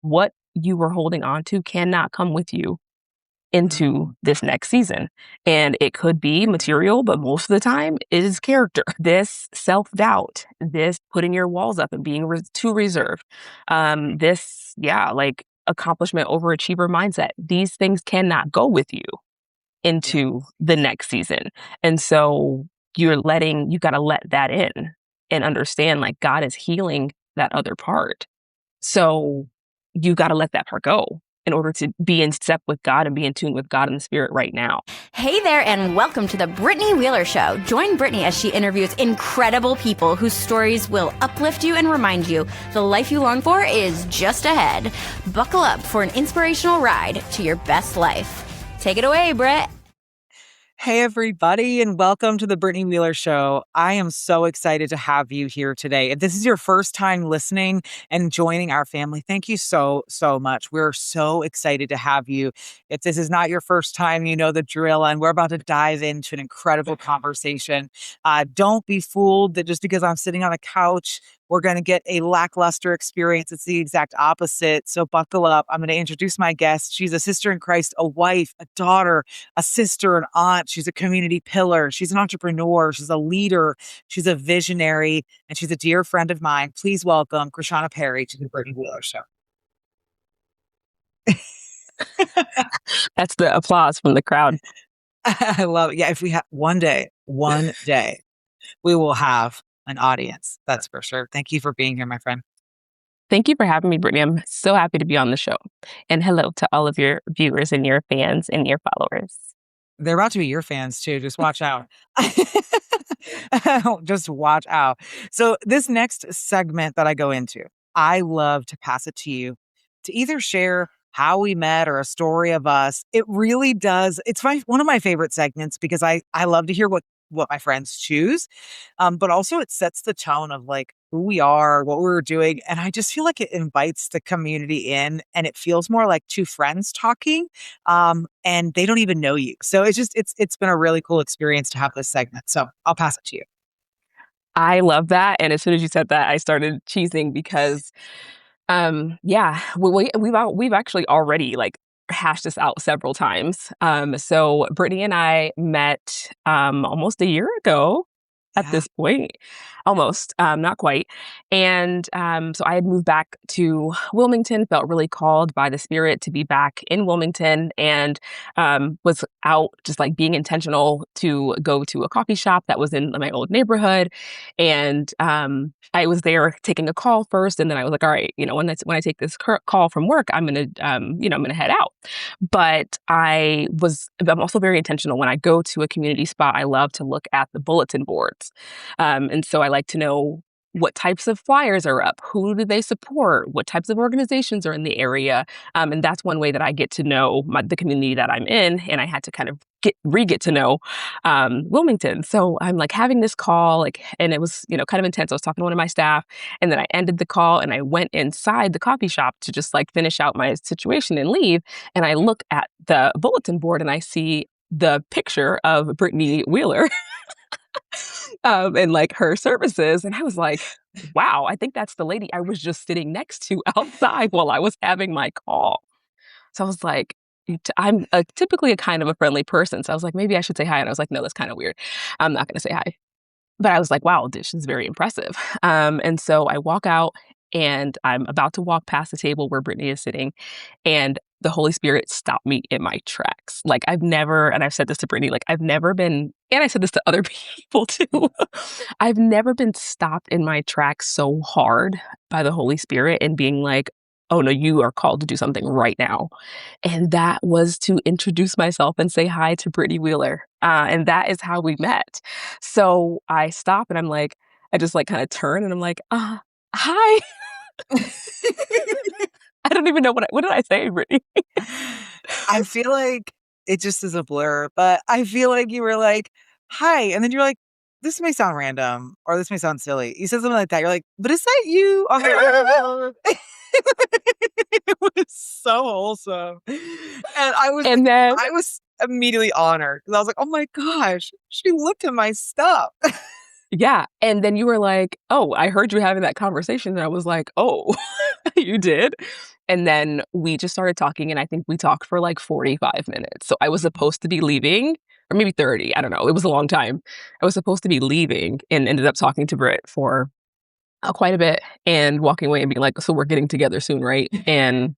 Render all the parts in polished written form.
what you were holding on to cannot come with you into this next season. And it could be material, but most of the time it is character. This self-doubt, this putting your walls up and being too reserved, like accomplishment overachiever mindset. These things cannot go with you into the next season. And so you got to let that in and understand like God is healing that other part. So you got to let that part go in order to be in step with God and be in tune with God and the Spirit right now. Hey there, and welcome to the Brittany Wheeler Show. Join Brittany as she interviews incredible people whose stories will uplift you and remind you the life you long for is just ahead. Buckle up for an inspirational ride to your best life. Take it away, Britt. Hey, everybody, and welcome to the Brittany Wheeler Show. I am so excited to have you here today. If this is your first time listening and joining our family, thank you so much. We're so excited to have you. If this is not your first time, you know the drill, and we're about to dive into an incredible conversation. Don't be fooled that just because I'm sitting on a couch, we're going to get a lackluster experience. It's the exact opposite. So buckle up. I'm going to introduce my guest. She's a sister in Christ, a wife, a daughter, a sister, an aunt. She's a community pillar. She's an entrepreneur. She's a leader. She's a visionary. And she's a dear friend of mine. Please welcome Krishana Perry to the Brittany Wheeler Show. That's the applause from the crowd. I love it. Yeah, if we have one day, we will have an audience. That's for sure. Thank you for being here, my friend. Thank you for having me, Brittany. I'm so happy to be on the show. And hello to all of your viewers and your fans and your followers. They're about to be your fans too. Just watch out. Just watch out. So this next segment that I go into, I love to pass it to you to either share how we met or a story of us. It really does. It's one of my favorite segments because I love to hear what my friends choose. But also it sets the tone of like who we are, what we're doing. And I just feel like it invites the community in and it feels more like two friends talking. And they don't even know you. So it's been a really cool experience to have this segment. So I'll pass it to you. I love that. And as soon as you said that, I started cheesing because we've actually already like hashed this out several times. So Brittany and I met almost a year ago at this point, almost, not quite. And so I had moved back to Wilmington, felt really called by the Spirit to be back in Wilmington, and was out just like being intentional to go to a coffee shop that was in my old neighborhood. And I was there taking a call first, and then I was like, all right, when I take this call from work, I'm gonna head out. But I'm also very intentional when I go to a community spot. I love to look at the bulletin boards. And so I like to know what types of flyers are up, who do they support, what types of organizations are in the area. And that's one way that I get to know the community that I'm in. And I had to kind of get to know Wilmington. So I'm like having this call, and it was, kind of intense. I was talking to one of my staff, and then I ended the call and I went inside the coffee shop to just like finish out my situation and leave. And I look at the bulletin board and I see the picture of Brittany Wheeler and like her services. And I was like, wow, I think that's the lady I was just sitting next to outside while I was having my call. So I was like, I'm typically a kind of a friendly person. So I was like, maybe I should say hi. And I was like, no, that's kind of weird. I'm not going to say hi. But I was like, wow, this is very impressive. And so I walk out and I'm about to walk past the table where Brittany is sitting. And the Holy Spirit stopped me in my tracks. Like I've said this to Brittany, like I've never been, and I said this to other people too, I've never been stopped in my tracks so hard by the Holy Spirit and being like, oh no, you are called to do something right now. And that was to introduce myself and say hi to Brittany Wheeler. And that is how we met. So I stop and I'm like, I just like kind of turn and I'm like, hi. I don't even know what did I say, Brittany? I feel like it just is a blur, but I feel like you were like, hi. And then you're like, this may sound random or this may sound silly. You said something like that. You're like, but is that you? It was so wholesome. And I was immediately honored because I was like, oh my gosh, she looked at my stuff. Yeah. And then you were like, oh, I heard you having that conversation. And I was like, oh, you did? And then we just started talking. And I think we talked for like 45 minutes. So I was supposed to be leaving, or maybe 30. I don't know. It was a long time. I was supposed to be leaving and ended up talking to Britt for quite a bit and walking away and being like, so we're getting together soon, right? And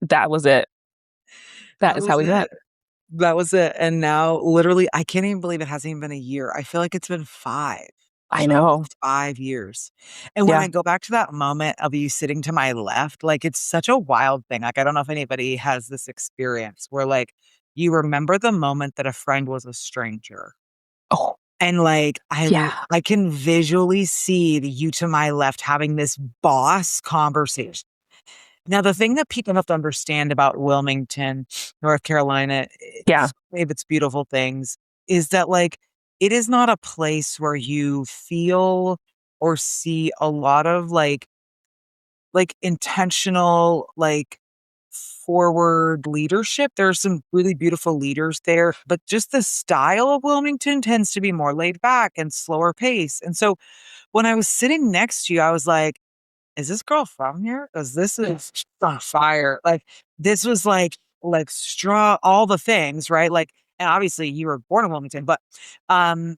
that was it. That That is how was we it. met. That was it. And now, literally, I can't even believe it hasn't even been a year. I feel like it's been 5. I know. Almost 5 years. And when Yeah. I go back to that moment of you sitting to my left, like, it's such a wild thing. Like, I don't know if anybody has this experience where, like, you remember the moment that a friend was a stranger. Oh, And, like, yeah. I can visually see you to my left having this boss conversation. Now, the thing that people have to understand about Wilmington, North Carolina, Yeah. of its beautiful things, is that, like, it is not a place where you feel or see a lot of, like, intentional, like, forward leadership. There's some really beautiful leaders there, but just the style of Wilmington tends to be more laid back and slower pace. And so when I was sitting next to you, I was like, is this girl from here? Because this is on fire. Like, this was like straw, all the things, right? Like, and obviously you were born in Wilmington, but um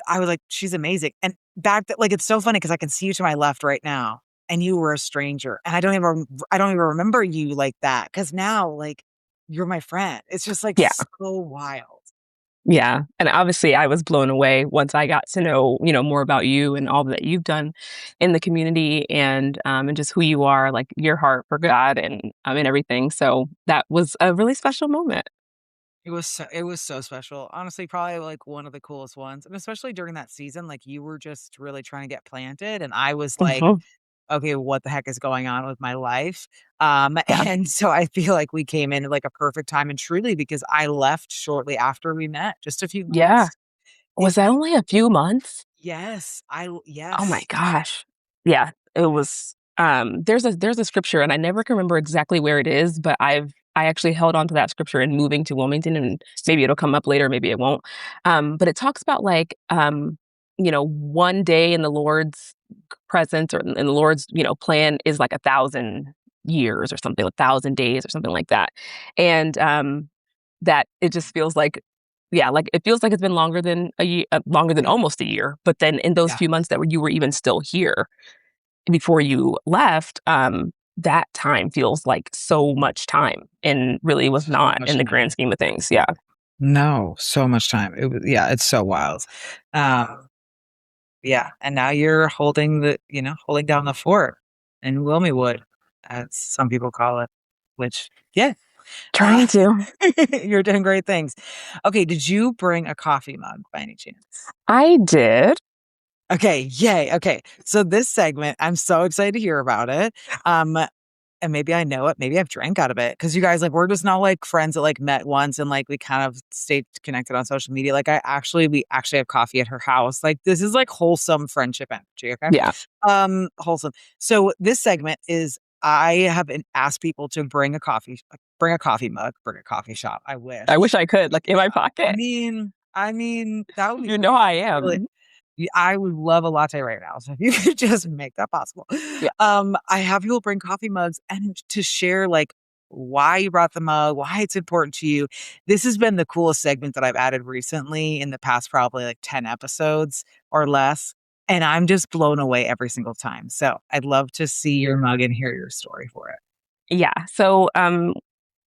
I was like, she's amazing. And back that, like, it's so funny because I can see you to my left right now, and you were a stranger. And I don't even remember you like that. Cause now, like, you're my friend. It's just like Yeah. so wild. Yeah. And obviously I was blown away once I got to know, more about you and all that you've done in the community and just who you are, like your heart for God and everything. So that was a really special moment. It was so special. Honestly, probably like one of the coolest ones. And especially during that season, like, you were just really trying to get planted. And I was like, Mhm. okay, what the heck is going on with my life? Yeah. And so I feel like we came in at like a perfect time, and truly because I left shortly after we met, just a few Yeah. months. Was that only a few months? Yes, Oh my yes. gosh. Yeah, it was, there's a scripture and I never can remember exactly where it is, but I actually held on to that scripture in moving to Wilmington, and maybe it'll come up later, maybe it won't. But it talks about like, one day in the Lord's presence or in the Lord's, plan is like 1,000 years or something, 1,000 days or something like that. And that it just feels like, yeah, like it feels like it's been longer than a year, longer than almost a year. But then in those Yeah. few months that you were even still here before you left, that time feels like so much time, and really was So not much in the time. grand scheme of things. Yeah, No, so much time. It was, yeah, it's so wild. Um, yeah. And now you're holding down the fort in Wilmywood, as some people call it, which, yeah, uh, trying to. you're doing great things. Okay. Did you bring a coffee mug by any chance? I did. Okay. Yay. Okay. So this segment, I'm so excited to hear about it. Um, And maybe I know it, maybe I've drank out of it, because you guys, like, we're just not, like, friends that, like, met once and, like, we kind of stayed connected on social media. Like, we actually have coffee at her house. Like, this is, like, wholesome friendship energy, okay? Yeah, Wholesome. So this segment is I have asked people to bring a coffee mug, bring a coffee shop. I I wish wish. I could, like, in my I pocket. mean that would be You know I really. am. I would love a latte right now, so if you could just make that possible. Yeah, I have people bring coffee mugs and to share, like, why you brought the mug, why it's important to you. This has been the coolest segment that I've added recently in the past probably, like, 10 episodes or less, and I'm just blown away every single time. So, I'd love to see your mug and hear your story for it. yeah. So,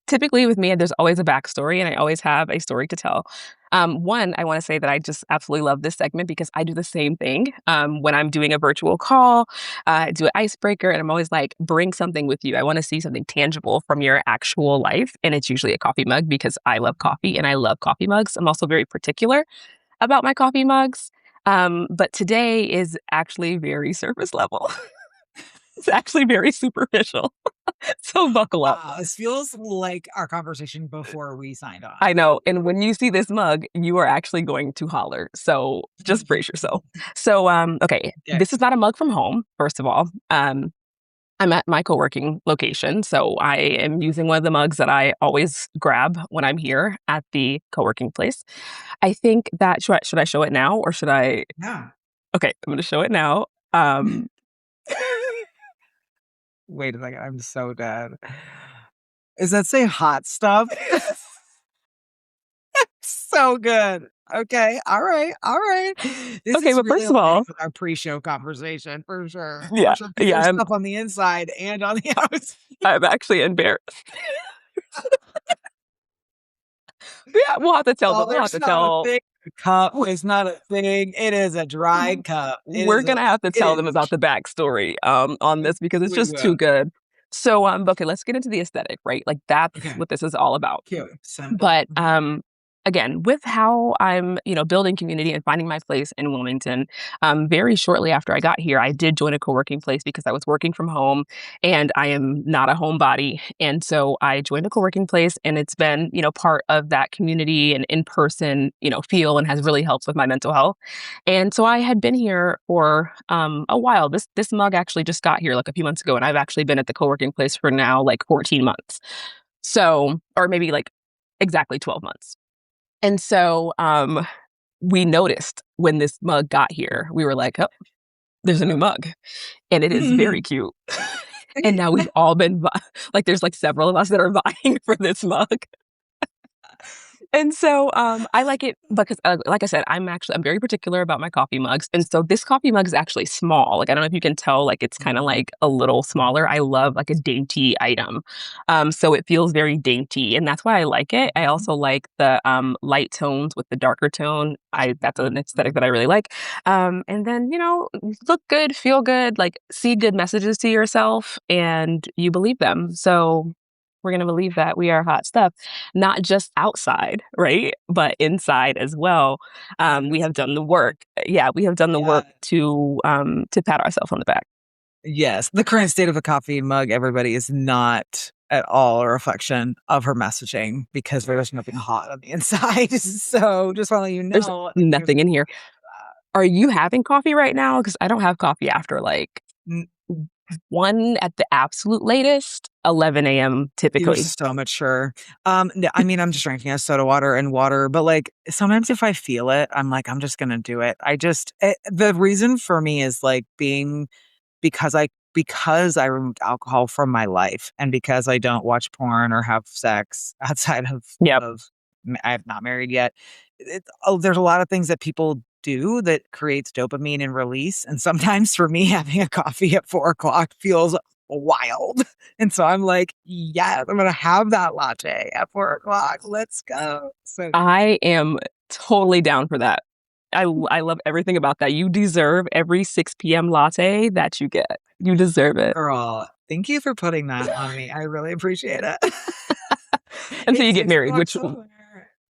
typically with me, there's always a backstory, and I always have a story to tell. One, I want to say that I just absolutely love this segment because I do the same thing. When I'm doing a virtual call, I do an icebreaker, and I'm always like, bring something with you. I want to see something tangible from your actual life. And it's usually a coffee mug because I love coffee and I love coffee mugs. I'm also very particular about my coffee mugs. But today is actually very surface level. It's actually very superficial. So buckle up. Wow, this feels like our conversation before we signed on. I know. And when you see this mug, you are actually going to holler. So just brace yourself. So, okay, Okay. this is not a mug from home, first of all. I'm at my co-working location. So I am using one of the mugs that I always grab when I'm here at the co-working place. I think that, should I show it now or should I? Yeah. Okay, I'm going to show it now. Wait a second. I'm so dead. Does that say hot stuff? So good. Okay. All right. All right. This Okay, is but really first of aligning all, with our pre-show conversation for sure. For yeah, sure. Because yeah, there's stuff on the inside and on the outside. I'm actually embarrassed. Yeah, we'll have to tell Oh, them. We'll have there's to not a tell. thing. A cup is not a thing. It is a dry cup. It We're is a. gonna have to It tell them is. about the backstory on this because it's We just too will. good. So okay, let's get into the aesthetic, right? Like that's Okay. what this is all about. Cute. Simple. But again, with how I'm, building community and finding my place in Wilmington, very shortly after I got here, I did join a co-working place because I was working from home and I am not a homebody. And so I joined a co-working place and it's been, part of that community and in-person, feel and has really helped with my mental health. And so I had been here for a while. This mug actually just got here like a few months ago, and I've actually been at the co-working place for now like 14 months. So, or maybe like exactly 12 months. And so we noticed when this mug got here, we were like, oh, there's a new mug. And it is very cute. And now we've all been, like, there's like several of us that are vying for this mug. And so I like it because, like I said, I'm very particular about my coffee mugs. And so this coffee mug is actually small. Like, I don't know if you can tell, like, it's kind of like a little smaller. I love like a dainty item. So it feels very dainty. And that's why I like it. I also like the light tones with the darker tone. That's an aesthetic that I really like. And then, look good, feel good, like see good messages to yourself and you believe them. So we're going to believe that we are hot stuff, not just outside, right? But inside as well. We have done the work. Yeah, we have done the work to pat ourselves on the back. Yes. The current state of a coffee mug, everybody, is not at all a reflection of her messaging because there's nothing hot on the inside. So just want to let you There's know. nothing in here. Are you having coffee right now? Because I don't have coffee after like 1 at the absolute latest, 11 a.m. You're typically. so mature. I mean, I'm just drinking a soda water and water, but like sometimes if I feel it, I'm like, I'm just gonna do it. The reason for me is like because I removed alcohol from my life and because I don't watch porn or have sex outside Yep. of I'm not married yet. There's a lot of things that people do that creates dopamine and release. And sometimes for me, having a coffee at 4 o'clock feels wild. And so I'm like, yes, I'm going to have that latte at 4 o'clock. Let's go. So I am totally down for that. I love everything about that. You deserve every 6 p.m. latte that you get. You deserve it. girl, thank you for putting that on me. I really appreciate it. Until you It's get 6 married, o'clock which somewhere.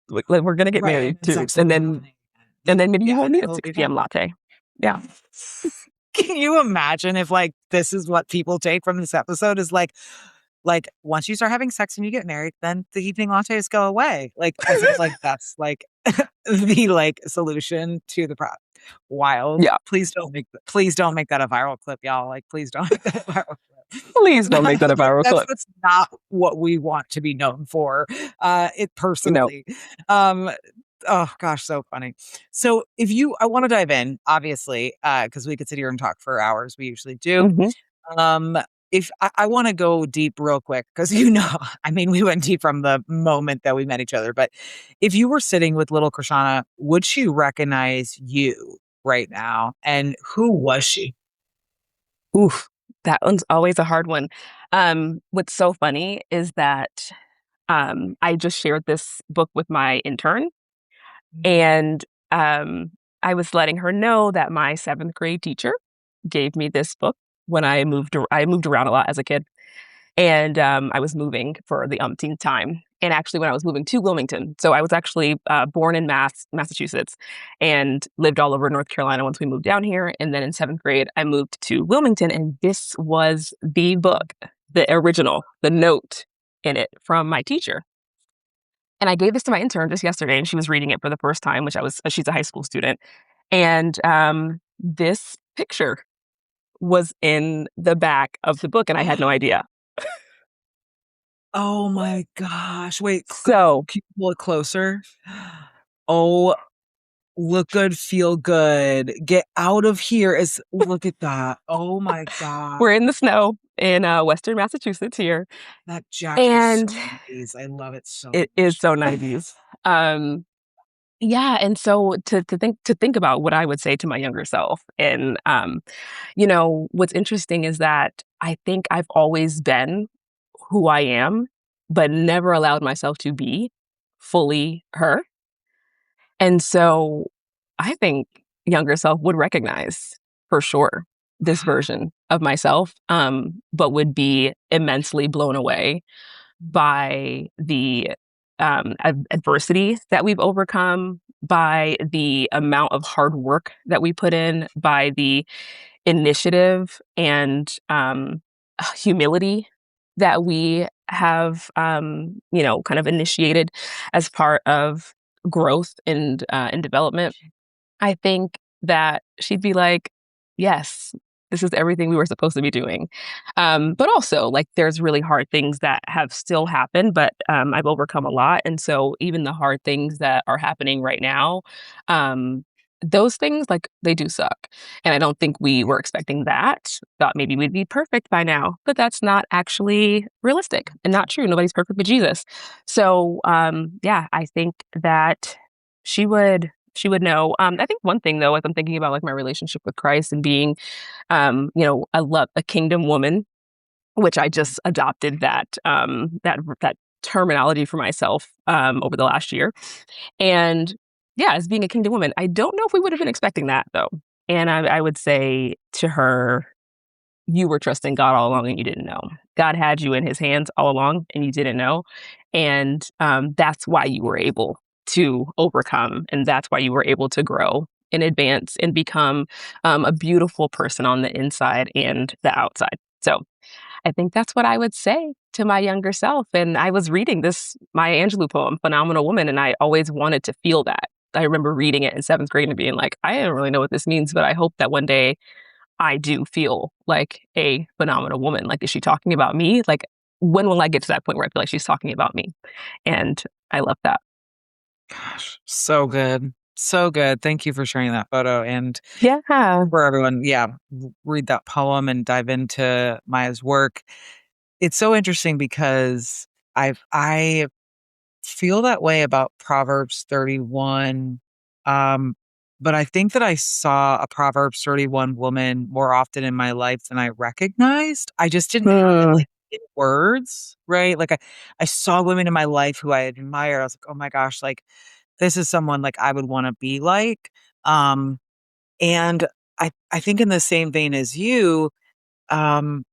we're gonna get Right. married too. Sex And will be then happening. maybe you won't need a it'll 6 be p.m. fun. latte. Yeah. Can you imagine if like this is what people take from this episode is like once you start having sex and you get married, then the evening lattes go away. Like as if like that's like the like solution to the problem. Wild. Yeah. Please don't make that a viral clip, y'all. Like please don't make that a viral clip. Please don't make that a viral clip. That's not what we want to be known for. It No. personally. Oh gosh, so funny. So I want to dive in, obviously, because we could sit here and talk for hours. We usually do. Mhm. If I want to go deep real quick, because I mean, we went deep from the moment that we met each other. But if you were sitting with little Krishana, would she recognize you right now? And who was she? Oof. That one's always a hard one. What's so funny is that I just shared this book with my intern. And I was letting her know that my 7th grade teacher gave me this book when I moved around a lot as a kid. And I was moving for the umpteenth time. And actually, when I was moving to Wilmington, so I was actually born in Massachusetts and lived all over North Carolina once we moved down here. And then in 7th grade, I moved to Wilmington. And this was the book, the original, the note in it from my teacher. And I gave this to my intern just yesterday, and she was reading it for the first time, she's a high school student. And this picture was in the back of the book, and I had no idea. Oh my gosh. Wait, So, can you pull it closer? Oh, look good, feel good, get out of here. Look at that. Oh my God. We're in the snow in Western Massachusetts here, That jacket is so and nice. I love it so it is much. so 90s. Yeah, and so to think about what I would say to my younger self, and what's interesting is that I think I've always been who I am, but never allowed myself to be fully her. And so I think younger self would recognize for sure this version of myself, but would be immensely blown away by the adversity that we've overcome, by the amount of hard work that we put in, by the initiative and humility that we have, kind of initiated as part of growth and development. I think that she'd be like, yes, this is everything we were supposed to be doing. But also, like, there's really hard things that have still happened, but I've overcome a lot. And so, even the hard things that are happening right now, um, those things, like, they do suck. And I don't think we were expecting that. Thought maybe we'd be perfect by now, but that's not actually realistic and not true. Nobody's perfect but Jesus. So, yeah, I think that she would know. I think one thing though, as I'm thinking about like my relationship with Christ and being, I love a kingdom woman, which I just adopted that terminology for myself over the last year. And yeah, as being a kingdom woman, I don't know if we would have been expecting that though. And I would say to her, you were trusting God all along and you didn't know. God had you in his hands all along and you didn't know. And that's why you were able to overcome. And that's why you were able to grow and advance and become a beautiful person on the inside and the outside. So I think that's what I would say to my younger self. And I was reading this Maya Angelou poem, Phenomenal Woman, and I always wanted to feel that. I remember reading it in seventh grade and being like, I don't really know what this means, but I hope that one day I do feel like a phenomenal woman. Like, is she talking about me? Like, when will I get to that point where I feel like she's talking about me? And I love that. Gosh, so good. So good. Thank you for sharing that photo. And Yeah. for everyone, yeah, read that poem and dive into Maya's work. It's so interesting because I feel that way about Proverbs 31. Um, but I think that I saw a Proverbs 31 woman more often in my life than I recognized. I just didn't have it Mm, like in words, right? Like I saw women in my life who I admired. I was like, oh my gosh, like this is someone like I would want to be like. Um, and I think in the same vein as you, um,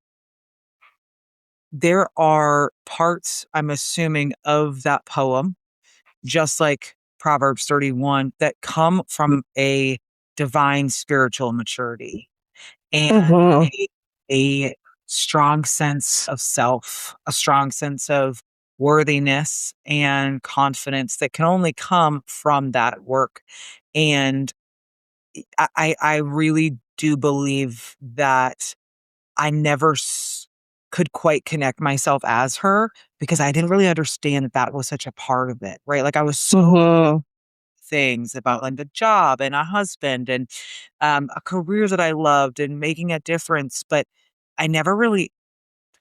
there are parts, I'm assuming, of that poem, just like Proverbs 31, that come from a divine spiritual maturity and mhm, a strong sense of self, a strong sense of worthiness and confidence that can only come from that work. And I really do believe that I never could quite connect myself as her because I didn't really understand that that was such a part of it, right? Like I was so mhm, things about like the job and a husband and a career that I loved and making a difference, but I never really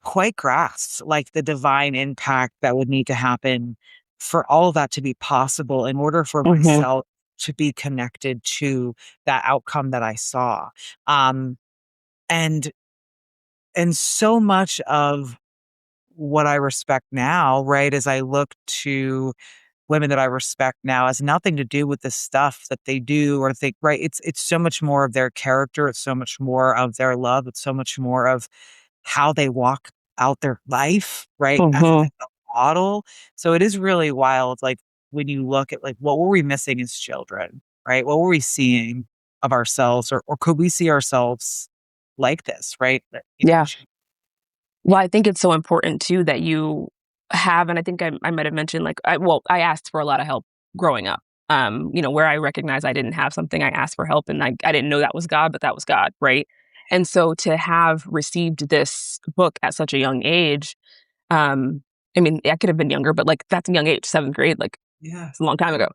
quite grasped like the divine impact that would need to happen for all of that to be possible in order for mhm, myself to be connected to that outcome that I saw. Um, and so much of what I respect now, right, as I look to women that I respect now has nothing to do with the stuff that they do or think, right? It's so much more of their character, it's so much more of their love, it's so much more of how they walk out their life, right? As mhm. like a model. So it is really wild, like when you look at like what were we missing as children, right? What were we seeing of ourselves, or could we see ourselves like this, right? Yeah. Well, I think it's so important too that you have, and I think I might have mentioned like, I asked for a lot of help growing up. Where I recognized I didn't have something, I asked for help, and I didn't know that was God, but that was God, right? And so to have received this book at such a young age, um, I mean, I could have been younger, but like that's a young age, seventh grade, like Yeah. it's a long time ago.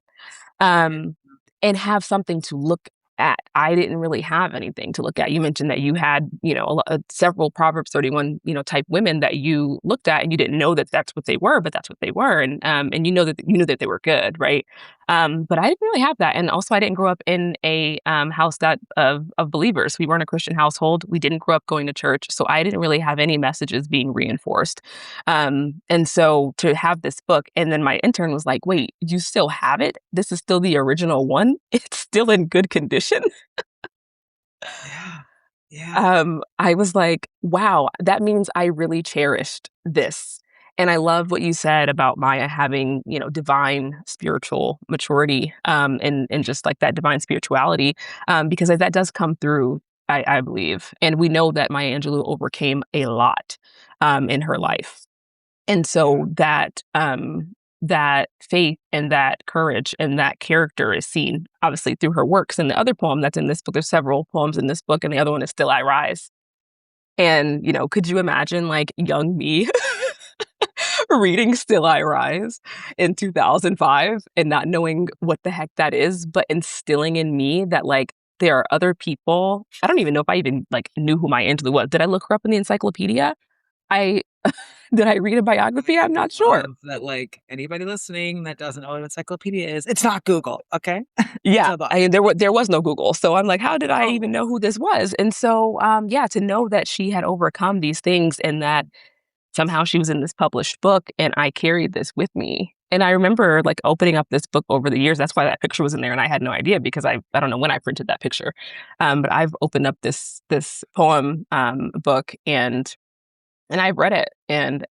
Um, and have something to look at. I didn't really have anything to look at. You mentioned that you had, several Proverbs 31, type women that you looked at, and you didn't know that that's what they were, but that's what they were. And you knew that they were good, right? But I didn't really have that. And also I didn't grow up in a house of believers. We weren't a Christian household. We didn't grow up going to church. So I didn't really have any messages being reinforced. And so to have this book, and then my intern was like, wait, you still have it? This is still the original one? It's still in good condition? Yeah. Yeah. I was like, wow, that means I really cherished this. And I love what you said about Maya having, divine spiritual maturity, and just like that divine spirituality, because that does come through, I believe. And we know that Maya Angelou overcame a lot in her life. And so that faith and that courage and that character is seen obviously through her works. And the other poem that's in this book, there's several poems in this book, and the other one is Still I Rise. And, could you imagine like young me reading Still I Rise in 2005 and not knowing what the heck that is, but instilling in me that like there are other people. I don't even know if I even like knew who Maya Angelou was. Did I look her up in the encyclopedia? I Did I read a biography? I'm not sure. That like anybody listening that doesn't know what an encyclopedia is, it's not Google, okay? Yeah, So there was no Google, so I'm like, how did I even know who this was? And so, to know that she had overcome these things and that somehow she was in this published book, and I carried this with me. And I remember like opening up this book over the years. That's why that picture was in there, and I had no idea because I don't know when I printed that picture, but I've opened up this poem book and I've read it and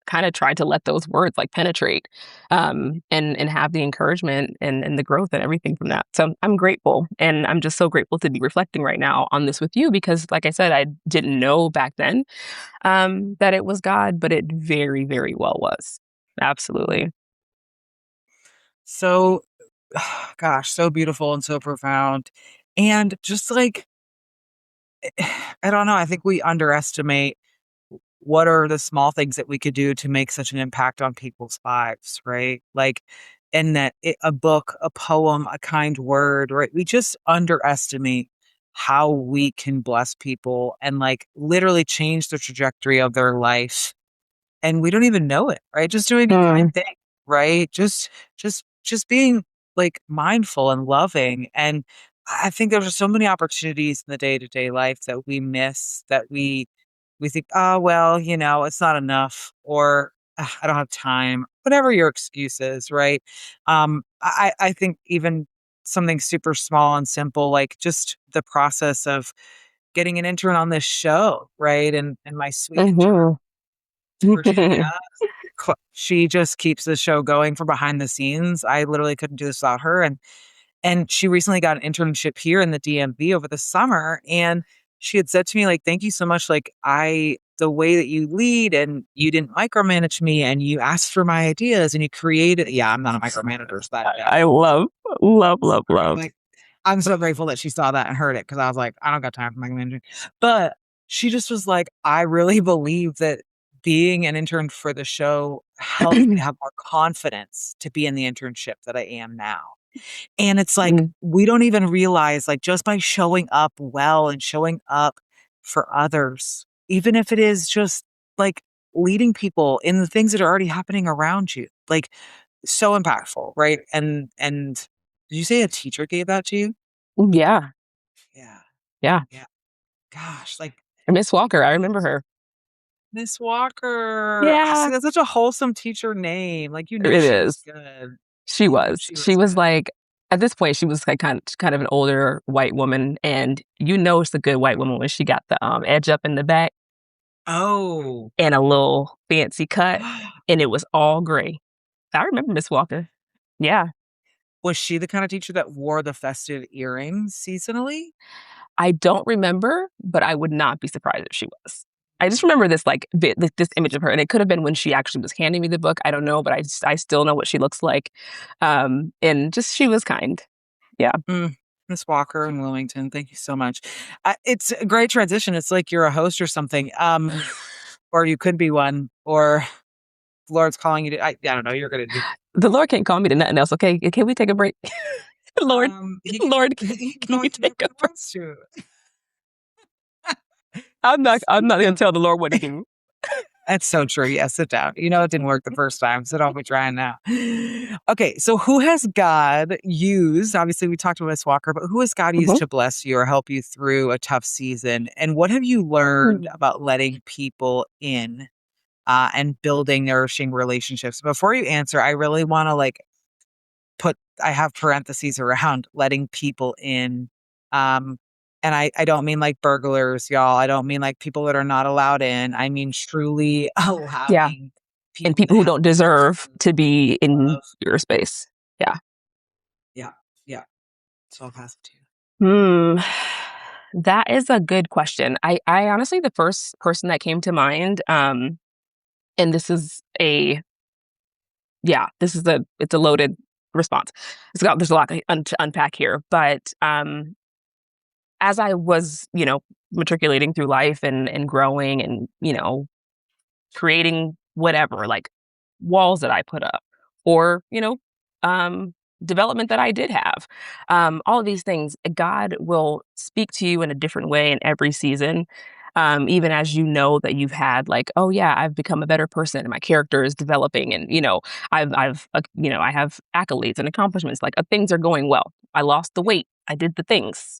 kind of tried to let those words like penetrate, and have the encouragement and the growth and everything from that. So I'm grateful, and I'm just so grateful to be reflecting right now on this with you because, like I said, I didn't know back then that it was God, but it very, very well was. Absolutely. so gosh, so beautiful and so profound. And just like I don't know, I think we underestimate what are the small things that we could do to make such an impact on people's lives, right? Like, and that a book, a poem, a kind word, right? We just underestimate how we can bless people and like literally change the trajectory of their life. And we don't even know it, right? Just doing a Mm. kind thing, right? Just being like mindful and loving. And I think there's just so many opportunities in the day-to-day life that we miss, that we think, oh, well, it's not enough, or I don't have time, whatever your excuse is, right? I think even something super small and simple, like just the process of getting an intern on this show, right? And my sweet intern, Hmm. Virginia, she just keeps the show going from behind the scenes. I literally couldn't do this without her. And she recently got an internship here in the DMV over the summer. And she had said to me, like, thank you so much. Like, the way that you lead and you didn't micromanage me and you asked for my ideas and you created. Yeah, I'm not a micromanager. So that, yeah. I love, love, love, love. Like, I'm so grateful that she saw that and heard it because I was like, I don't got time for micromanaging. But she just was like, I really believe that being an intern for the show helped me to have more confidence to be in the internship that I am now. And it's like, Mm. we don't even realize, like, just by showing up well and showing up for others, even if it is just like leading people in the things that are already happening around you, like so impactful, right? And did you say a teacher gave that to you? Yeah, Yeah. yeah. Yeah. Gosh, like Miss Walker, I remember her. Miss Walker. I Yeah, see, that's such a wholesome teacher name. Like you knew it she was is. good. She You knew was. she She was was good. like, at this point, she was like kind of an older white woman, and it's a good white woman when she got the edge up in the back Oh. and a little fancy cut, and it was all gray. I remember Miss Walker. Yeah, Was she the kind of teacher that wore the festive earrings seasonally? I don't remember, but I would not be surprised if she was. I just remember this like this image of her, and it could have been when she actually was handing me the book. I don't know, but I still know what she looks like, and just she was kind. Yeah. Mm, Miss Walker in Wilmington, thank you so much. It's a great transition. It's like you're a host or something, or you could be one, or Lord's calling you to. I don't know. You're gonna do. The Lord can't call me to nothing else. Okay, can we take a break? Lord, Lord, He can can only you do take what he over? wants to. I'm not gonna tell the Lord what to do. That's so true. Yeah, sit down. You know it didn't work the first time, so don't be trying now. Okay, so who has God used? Obviously, we talked about Miss Walker, but who has God used Mhm. to bless you or help you through a tough season? And what have you learned about letting people in and building nourishing relationships? Before you answer, I really want to I have parentheses around letting people in. Um, and I don't mean like burglars, y'all. I don't mean like people that are not allowed in. I mean truly Yeah, allowing and people to people who have don't deserve conversations, to be in love. your space. Yeah. Yeah, yeah. So I'll pass it to you. Hmm. That is a good question. I honestly, the first person that came to mind, and this is a yeah, this is a it's a loaded response. There's a lot to unpack here, but as I was, matriculating through life and growing and creating whatever, like walls that I put up or, um, development that I did have. All of these things, God will speak to you in a different way in every season. Even as you know that you've had like, oh yeah, I've become a better person and my character is developing and, I have accolades and accomplishments, like things are going well. I lost the weight. I did the things.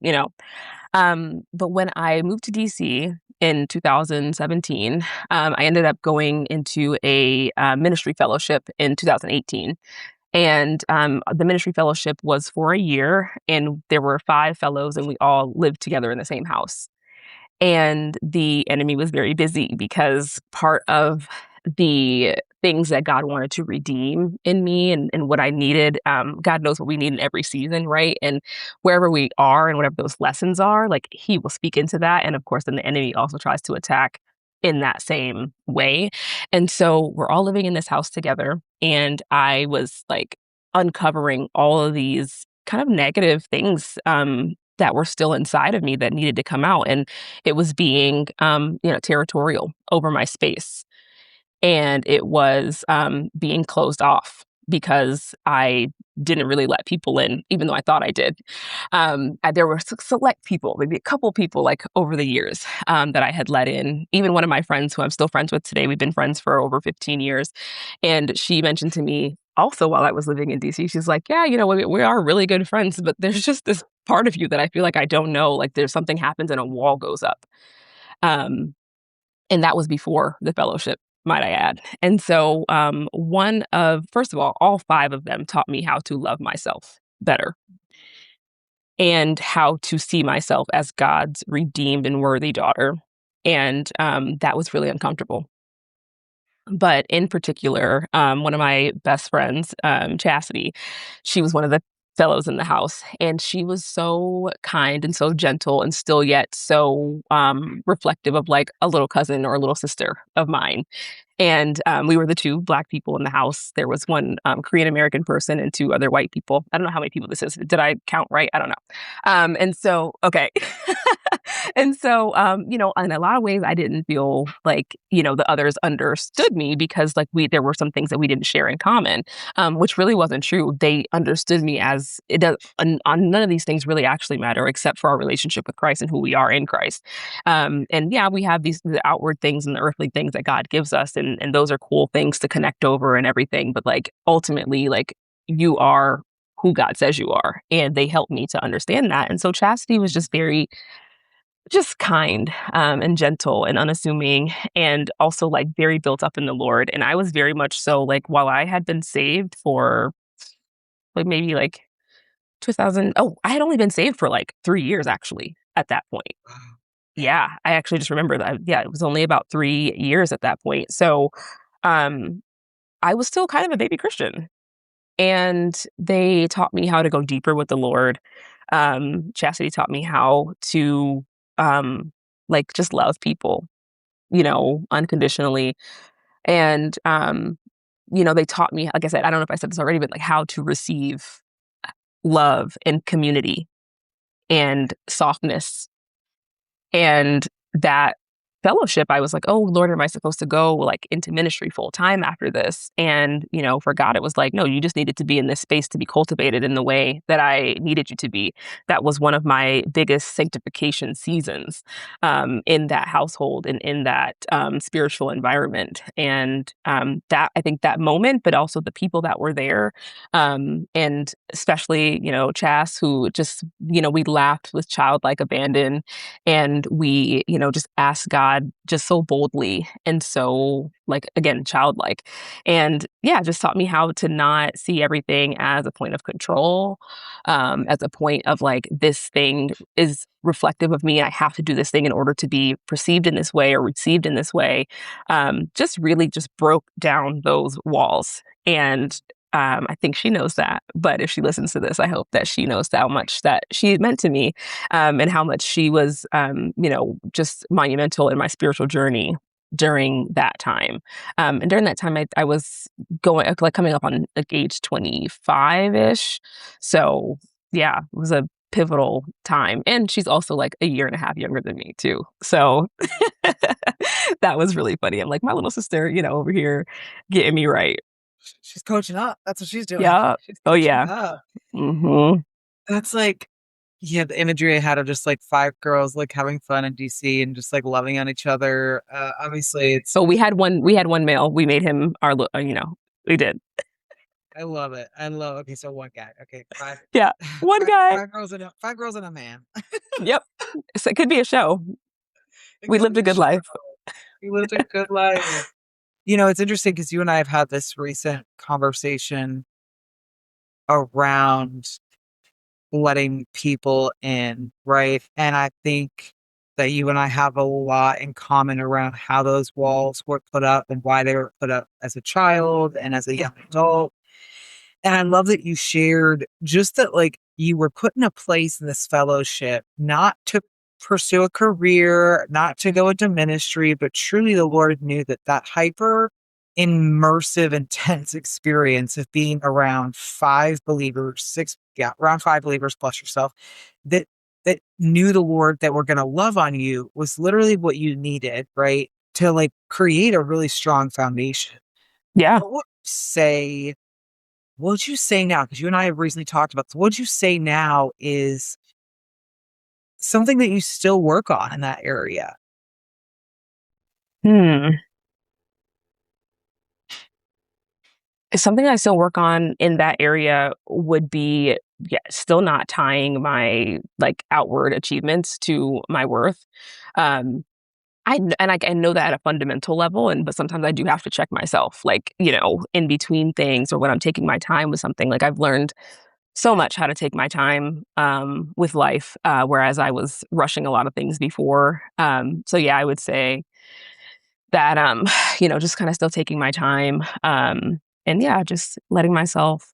But when I moved to DC in 2017, I ended up going into a ministry fellowship in 2018. And the ministry fellowship was for a year, and there were 5 fellows, and we all lived together in the same house. And the enemy was very busy because part of the things that God wanted to redeem in me and what I needed, God knows what we need in every season, right? And wherever we are and whatever those lessons are, like He will speak into that. And of course, then the enemy also tries to attack in that same way. And so we're all living in this house together. And I was like uncovering all of these kind of negative things that were still inside of me that needed to come out. And it was being, territorial over my space. And it was being closed off because I didn't really let people in, even though I thought I did. There were select people, maybe a couple people, like over the years that I had let in. Even one of my friends, who I'm still friends with today, we've been friends for over 15 years, and she mentioned to me also while I was living in DC, she's like, "Yeah, we are really good friends, but there's just this part of you that I feel like I don't know. Like there's something happens and a wall goes up." Um, and that was before the fellowship, might I add. And so, first of all 5 of them taught me how to love myself better and how to see myself as God's redeemed and worthy daughter. And that was really uncomfortable. But in particular, one of my best friends, Chastity, she was one of the fellows in the house, and she was so kind and so gentle and still yet so reflective of like a little cousin or a little sister of mine. And we were the 2 Black people in the house. There was one Korean American person and 2 other white people. I don't know how many people this is. Did I count right? I don't know. And so, okay. And so, in a lot of ways, I didn't feel like, the others understood me because like there were some things that we didn't share in common, which really wasn't true. They understood me as it does. On none of these things really actually matter except for our relationship with Christ and who we are in Christ. And yeah, we have the outward things and the earthly things that God gives us, and those are cool things to connect over and everything. But like ultimately, like you are who God says you are, and they helped me to understand that. And so Chastity was just very just kind, and gentle and unassuming, and also like very built up in the Lord. And I was very much so like while I had been saved for like maybe like 2000. Oh, I had only been saved for like 3 years actually at that point. Yeah, I actually just remember that. Yeah, it was only about 3 years at that point. So, um, I was still kind of a baby Christian, and they taught me how to go deeper with the Lord. Chastity taught me how to, um, like just love people, unconditionally. And, they taught me, like I said, I don't know if I said this already, but like how to receive love and community and softness and that. fellowship, I was like, oh Lord, am I supposed to go like into ministry full time after this? And, for God, it was like, no, you just needed to be in this space to be cultivated in the way that I needed you to be. That was one of my biggest sanctification seasons in that household and in that spiritual environment. And that, I think that moment, but also the people that were there, and especially, Chas, who just, we laughed with childlike abandon, and we, just asked God just so boldly and so, like, again, childlike. And yeah, just taught me how to not see everything as a point of control, as a point of like, this thing is reflective of me. I have to do this thing in order to be perceived in this way or received in this way. Just really just broke down those walls. And I think she knows that. But if she listens to this, I hope that she knows how much that she meant to me, and how much she was, just monumental in my spiritual journey during that time. And during that time, I was going, like, coming up on like age 25-ish. So yeah, it was a pivotal time. And she's also like a year and a half younger than me too. So that was really funny. I'm like, my little sister, over here getting me right. She's coaching up. That's what she's doing. Yeah. She's Oh yeah. up. Mm-hmm. That's like, yeah, the imagery I had of just like 5 girls like having fun in DC and just like loving on each other. Obviously, it's. So we had one male. We made him our. We did. I love it. Okay, so one guy. Okay, 5. Yeah, one guy. 5 girls and a man. Yep. So it could be a show. We lived a good life. We lived a good life. It's interesting because you and I have had this recent conversation around letting people in, right? And I think that you and I have a lot in common around how those walls were put up and why they were put up as a child and as a young adult. And I love that you shared just that, like, you were put in a place in this fellowship, not to pursue a career, not to go into ministry, but truly the Lord knew that hyper immersive, intense experience of being around 5 believers, around 5 believers plus yourself, that knew the Lord, that were going to love on you, was literally what you needed, right? To like create a really strong foundation. Yeah. What would you say now? Because you and I have recently talked about this. What would you say now is something that you still work on in that area? Something I still work on in that area would be, still not tying my like outward achievements to my worth. I know that at a fundamental level, but sometimes I do have to check myself, like, in between things or when I'm taking my time with something. Like, I've learned so much how to take my time with life, whereas I was rushing a lot of things before. So yeah, I would say that, just kind of still taking my time, and yeah, just letting myself,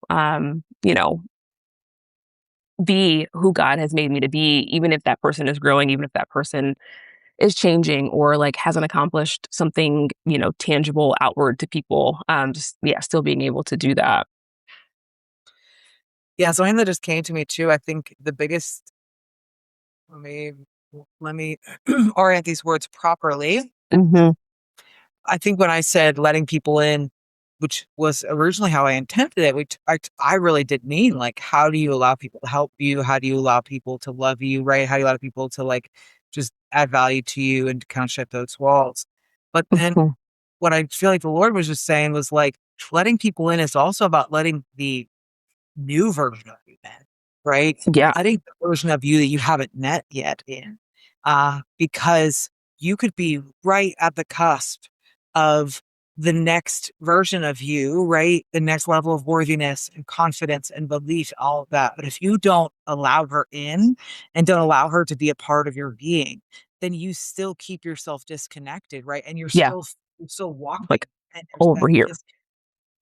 be who God has made me to be, even if that person is growing, even if that person is changing or like hasn't accomplished something, tangible outward to people. Just, yeah, still being able to do that. Yeah, something that just came to me too. I think the biggest, let me orient these words properly. Mm-hmm. I think when I said letting people in, which was originally how I intended it, I really did mean, like, how do you allow people to help you? How do you allow people to love you, right? How do you allow people to like just add value to you and to kind of shut those walls? But then Mm-hmm. what I feel like the Lord was just saying was like, letting people in is also about letting the new version of you in, right? Yeah. Letting the version of you that you haven't met yet in, because you could be right at the cusp of the next version of you, right? The next level of worthiness and confidence and belief, all of that. But if you don't allow her in and don't allow her to be a part of your being, then you still keep yourself disconnected, right? And you're Yeah. still walking. Like And over here.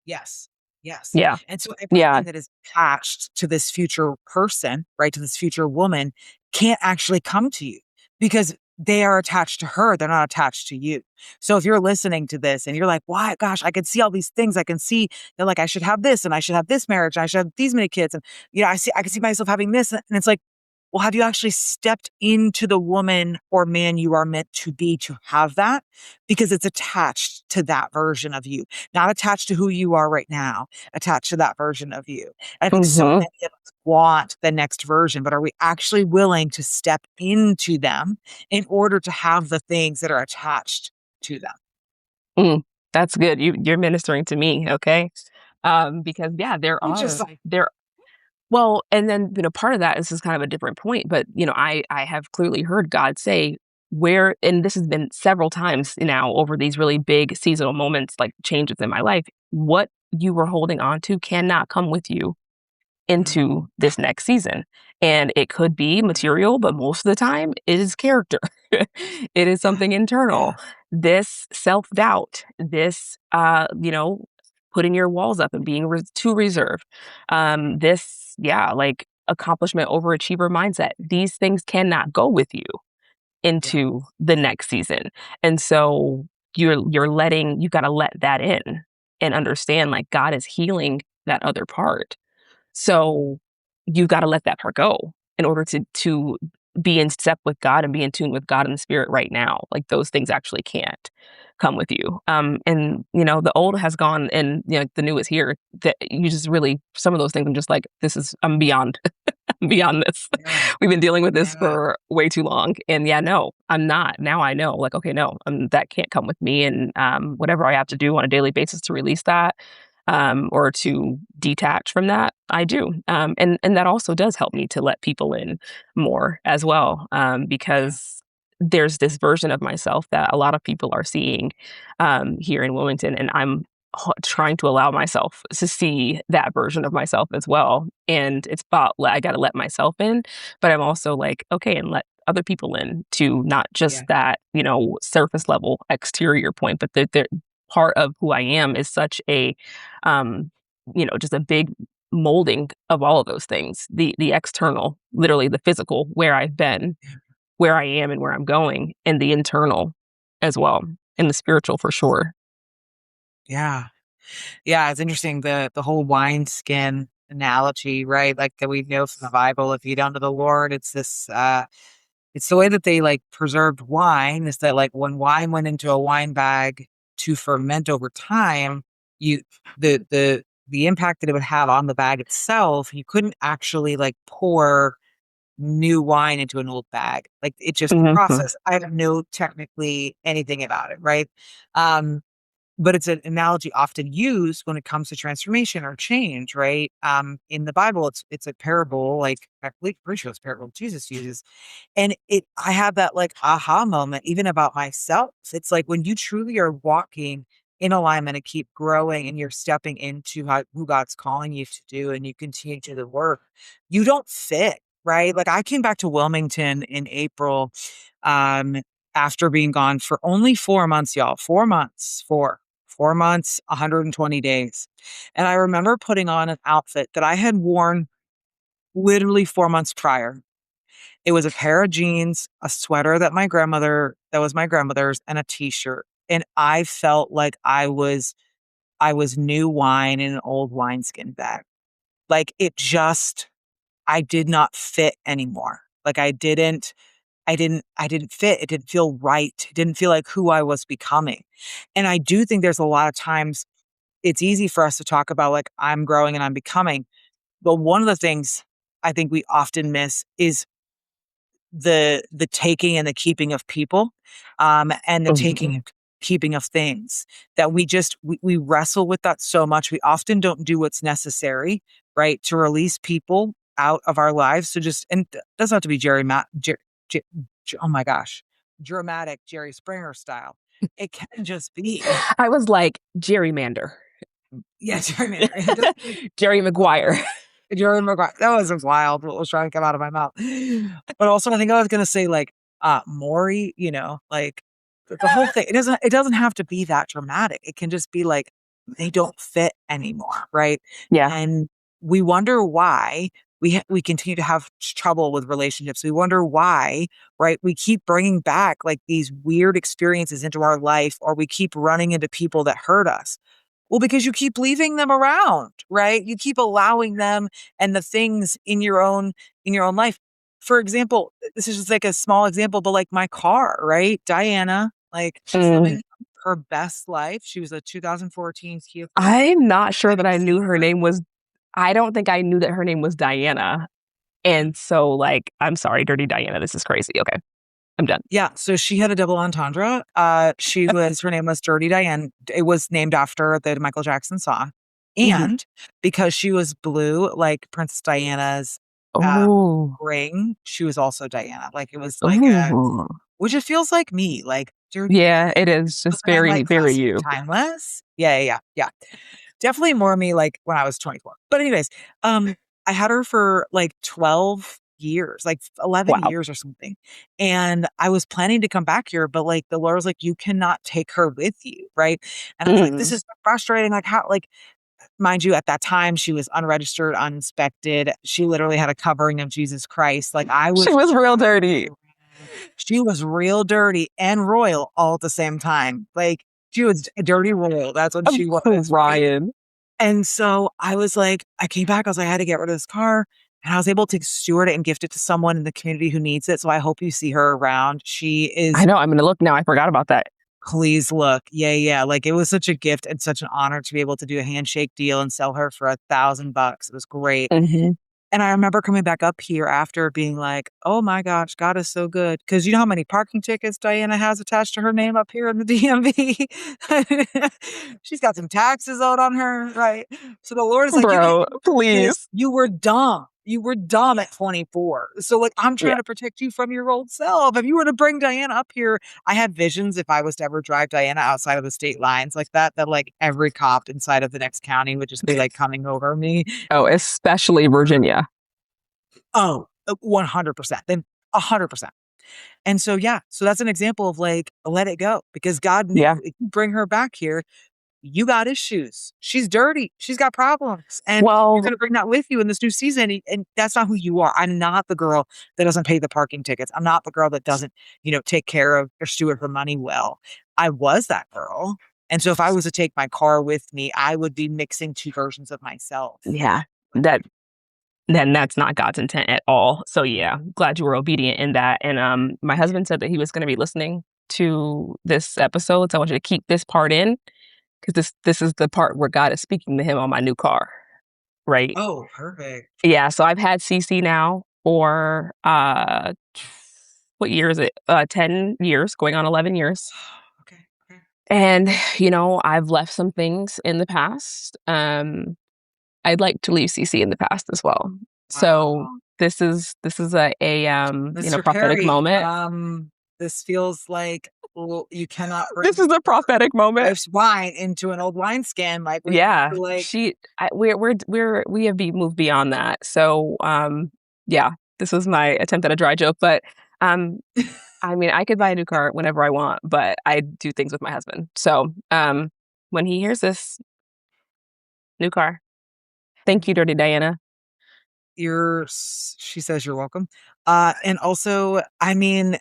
Yes. Yes. Yeah. And so Yeah. everything that is attached to this future person, right, to this future woman, can't actually come to you because they are attached to her. They're not attached to you. So if you're listening to this and you're like, why, gosh, I can see all these things. I can see that, like, I should have this and I should have this marriage. And I should have these many kids. And, I can see myself having this. And it's like, Well, have you actually stepped into the woman or man you are meant to be to have that? Because it's attached to that version of you, not attached to who you are right now, attached to that version of you. I think so Mm-hmm. many of us want the next version, but are we actually willing to step into them in order to have the things that are attached to them? Mm, that's good. You're ministering to me, okay? Because yeah, It's just like, there well, and then part of that is just kind of a different point, but I have clearly heard God say where, and this has been several times now over these really big seasonal moments, like changes in my life. What you were holding on to cannot come with you mm, into this next season. And it could be material, but most of the time it is character. It is yeah, something internal. yeah, This self-doubt, this putting your walls up and being too reserved. This, yeah, like accomplishment overachiever mindset. These things cannot go with you yeah, into the next season. And so you've got to let that in and understand like God is healing that other part. So you gotta let that part go in order to be in step with God and be in tune with God and the spirit right now. Like those things actually can't come with you. And the old has gone and the new is here. That you just really some of those things I'm just like, I'm beyond beyond this. yeah, We've been dealing with this yeah, for way too long. And yeah, no, I'm not. Now I know, like, okay, no, that can't come with me. And whatever I have to do on a daily basis to release that or to detach from that, I do. And that also does help me to let people in more as well, yeah, because there's this version of myself that a lot of people are seeing here in Wilmington, and I'm trying to allow myself to see that version of myself as well. And it's about I got to let myself in, but I'm also like, okay, and let other people in to not yeah, just that, surface level exterior point, but the part of who I am is such a, um, just a big molding of all of those things. The external, literally the physical, where I've been, where I am, and where I'm going, and the internal as well, and the spiritual for sure. yeah. Yeah, it's interesting the whole wineskin analogy, right? Like that we know from the Bible. If you don't know the Lord, it's this it's the way that they like preserved wine is that like when wine went into a wine bag to ferment over time, you the impact that it would have on the bag itself, you couldn't actually like pour new wine into an old bag. Like it just the Mhm. process. I don't know technically anything about it, right? Um but it's an analogy often used when it comes to transformation or change, right? In the Bible, it's a parable, like I believe pretty sure it's a parable Jesus uses. And I have that like aha moment even about myself. It's like when you truly are walking in alignment and keep growing and you're stepping into who God's calling you to do and you continue to do the work, you don't fit, right? Like I came back to Wilmington in April um after being gone for only 4 months, y'all. 4 months, 4 months, 120 days. And I remember putting on an outfit that I had worn literally 4 months prior. It was a pair of jeans, a sweater that was my grandmother's, and a t-shirt. And I felt like I was new wine in an old wineskin bag. Like it just I did not fit anymore. Like I didn't fit. It didn't feel right. It didn't feel like who I was becoming. And I do think there's a lot of times it's easy for us to talk about like I'm growing and I'm becoming. But one of the things I think we often miss is the taking and the keeping of people, and the taking Mhm. and keeping of things that we wrestle with that so much. We often don't do what's necessary, right, to release people out of our lives. So just and it doesn't have to be Jer- oh my gosh, dramatic Jerry Springer style. It can just be I was like, gerrymander. yeah, Jerry. It doesn't Jerry Maguire. Jordan McGuire. That was wild what was trying to come out of my mouth. But also I think I was gonna say like Maury, like the whole thing. It doesn't have to be that dramatic. It can just be like they don't fit anymore, right? Yeah. And we wonder why we continue to have trouble with relationships. We wonder why, right? We keep bringing back like these weird experiences into our life, or we keep running into people that hurt us. Well, because you keep leaving them around, right? You keep allowing them and the things in your own life. for example, this is just like a small example, but like my car, right? Diana, like she's living her best life. She was a 2014 Kia Forte. I'm not sure that I knew her name was. I don't think I knew that her name was Diana. And so, like, I'm sorry, Dirty Diana. This is crazy. Okay, I'm done. Yeah, so she had a double entendre. Her name was Dirty Diane. It was named after the Michael Jackson song. And because she was blue, like Princess Diana's ring, she was also Diana. Like it was like which it feels like me, like Dirty. Yeah, it is just very, like, very you. Timeless. Yeah. Definitely more me like when I was 24. But anyways, I had her for like 12 years, like 11 years or something. And I was planning to come back here, but like the Lord was like, you cannot take her with you. Right. And I was like, this is frustrating. Like how, like, mind you, at that time, she was unregistered, uninspected. She literally had a covering of Jesus Christ. Like she was real dirty. She was real dirty and royal all at the same time. Like she was dirty royal. That's what she was. Ryan. And so I was like, I came back. I was like, I had to get rid of this car. And I was able to steward it and gift it to someone in the community who needs it. So I hope you see her around. She is. I know. I'm going to look now. I forgot about that. Please look. Yeah. Like it was such a gift and such an honor to be able to do a handshake deal and sell her for $1,000. It was great. And I remember coming back up here after being like, oh my gosh, God is so good. Because you know how many parking tickets Diana has attached to her name up here in the DMV? She's got some taxes owed on her, right? So the Lord is like, bro, please. You were dumb. You were dumb at 24. So like, I'm trying to protect you from your old self. If you were to bring Diana up here, I had visions if I was to ever drive Diana outside of the state lines like that like every cop inside of the next county would just be like coming over me. Oh, especially Virginia. Oh, 100%. Then 100%. And so, so that's an example of like, let it go because God knew if you bring her back here, you got issues. She's dirty. She's got problems. And you're going to bring that with you in this new season. And that's not who you are. I'm not the girl that doesn't pay the parking tickets. I'm not the girl that doesn't, take care of or steward her money well. I was that girl. And so if I was to take my car with me, I would be mixing two versions of myself. Yeah. Then that's not God's intent at all. So glad you were obedient in that. And my husband said that he was going to be listening to this episode. So I want you to keep this part in. Because this is the part where God is speaking to him on my new car, right? Oh, perfect. Yeah, so I've had CC now for, what year is it? 10 years, going on 11 years. Okay. And, I've left some things in the past. I'd like to leave CC in the past as well. Wow. So this is a prophetic Perry, moment. This feels like you cannot bring this is a prophetic moment. This wine into an old wineskin. Like we have moved beyond that. So this was my attempt at a dry joke. But I mean, I could buy a new car whenever I want, but I do things with my husband. So when he hears new car. Thank you, Dirty Diana. She says you're welcome. And also, I mean,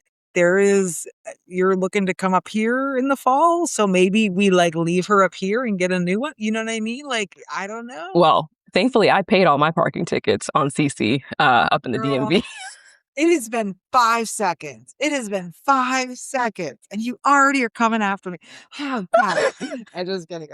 you're looking to come up here in the fall. So maybe we like leave her up here and get a new one. You know what I mean? Like, I don't know. Well, thankfully I paid all my parking tickets on CC up in the DMV. It has been 5 seconds. It has been 5 seconds. And you already are coming after me. Oh, God. I'm just kidding.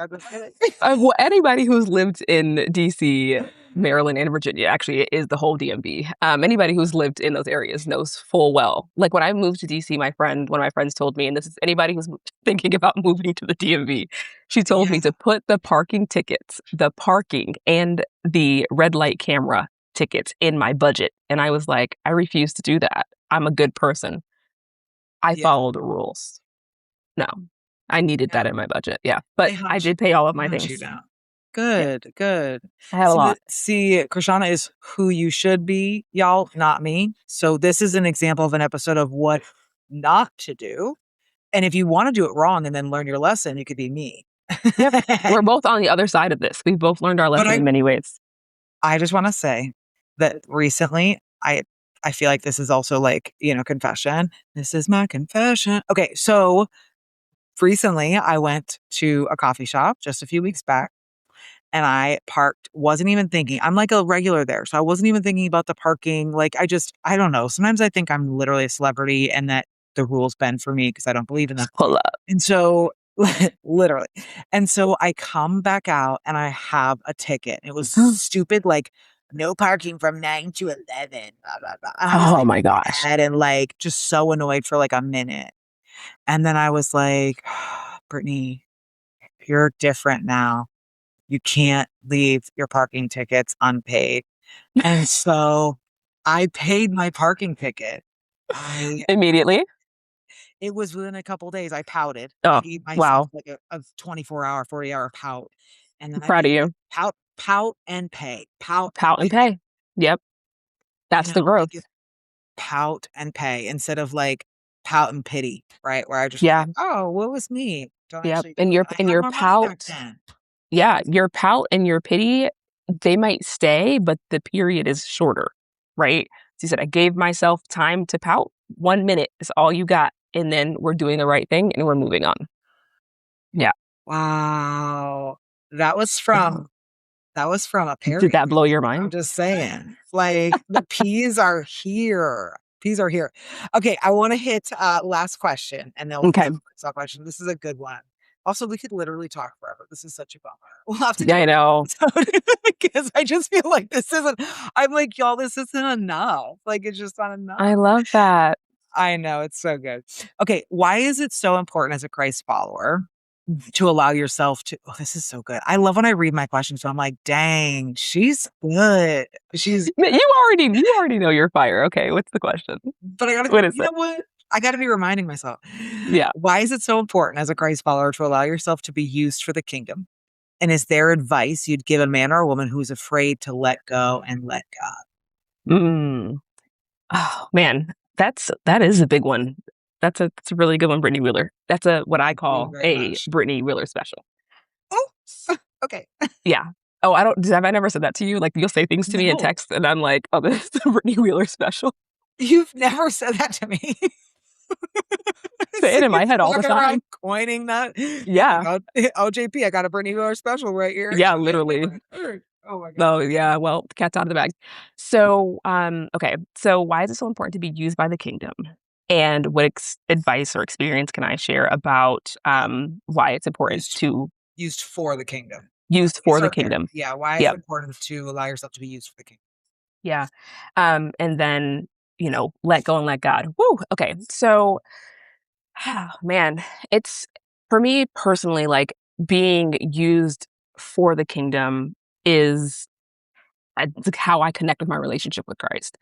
Well, anybody who's lived in DC, Maryland, and Virginia, actually it is the whole DMV. Anybody who's lived in those areas knows full well. Like when I moved to DC, one of my friends told me, and this is anybody who's thinking about moving to the DMV, she told me to put the parking tickets, the parking, and the red light camera tickets in my budget. And I was like, I refuse to do that. I'm a good person. I follow the rules. No, I needed that in my budget. Yeah. But I did pay all of my things. Good. I had a lot. See, Krishana is who you should be, y'all, not me. So this is an example of an episode of what not to do. And if you want to do it wrong and then learn your lesson, you could be me. Yep. We're both on the other side of this. We've both learned our lesson in many ways. I just want to say that recently, I feel like this is also like, confession. This is my confession. Okay, so recently I went to a coffee shop just a few weeks back, and I parked, wasn't even thinking. I'm like a regular there. So I wasn't even thinking about the parking. Like I don't know. Sometimes I think I'm literally a celebrity and that the rules bend for me because I don't believe in them. Pull up. And so literally. And so I come back out and I have a ticket. It was stupid, like no parking from 9 to 11. Blah, blah, blah. And I was Oh like my gosh. mad and like just so annoyed for like a minute. And then I was like, Brittany, you're different now. You can't leave your parking tickets unpaid. And so I paid my parking ticket. Immediately. It was within a couple days. I pouted. I Oh, gave myself wow. like a 24-hour, 40-hour pout. And then I Proud of paid you. pout and pay. Pout and Pout and pay. pay. Yep. That's the growth. Like pout and pay instead of like pout and pity, right? Where I just Yeah. like, oh, what was me? Don't Yep. actually And do it. your I and had your more money back pout. then. Yeah, your pout and your pity, they might stay, but the period is shorter, right? So you said, I gave myself time to pout. 1 minute is all you got. And then we're doing the right thing and we're moving on. Yeah. Wow. That was Yeah. from a Did Perry. that blow your I'm mind? just saying. Like the peas are here. Peas are here. Okay, I want to hit last question and then we'll Okay. stop question. This is a good one. Also, we could literally talk forever. This is such a bummer. We'll have to do Yeah, I know. it because I just feel like this isn't. I'm like, y'all, this isn't enough. Like, it's just not enough. I love that. I know it's so good. Okay, why is it so important as a Christ follower to allow yourself to? Oh, this is so good. I love when I read my questions. So I'm like, dang, she's good. She's. You already know your fire. Okay, what's the question? But I gotta. What is You it? know what? I gotta be reminding myself. Yeah. Why is it so important as a Christ follower to allow yourself to be used for the kingdom? And is there advice you'd give a man or a woman who's afraid to let go and let God? Mm. Oh man, that is a big one. That's a really good one, Brittany Wheeler. That's what I Thank you call very a much. Brittany Wheeler special. Oh, okay. Yeah. Oh, I don't. Have I never said that to you? Like you'll say things to me in No, text, and I'm like, "Oh, this is a Brittany Wheeler special." you've never said that to me. Say So it in you're my head all the walking time. around coining that. Yeah. OJP, I got a Brittany Wheeler special right here. Yeah. Literally. Oh my God. Oh, yeah. Well, the cat's out of the bag. So, okay. So, why is it so important to be used by the kingdom? And what advice or experience can I share about why it's important Used to used for the kingdom. use You for the start there. kingdom? Yeah. Why is it Yep. important to allow yourself to be used for the kingdom? Yeah. And then, let go and let God. Woo. Okay. So, man, it's for me personally, like being used for the kingdom is it's like how I connect with my relationship with Christ.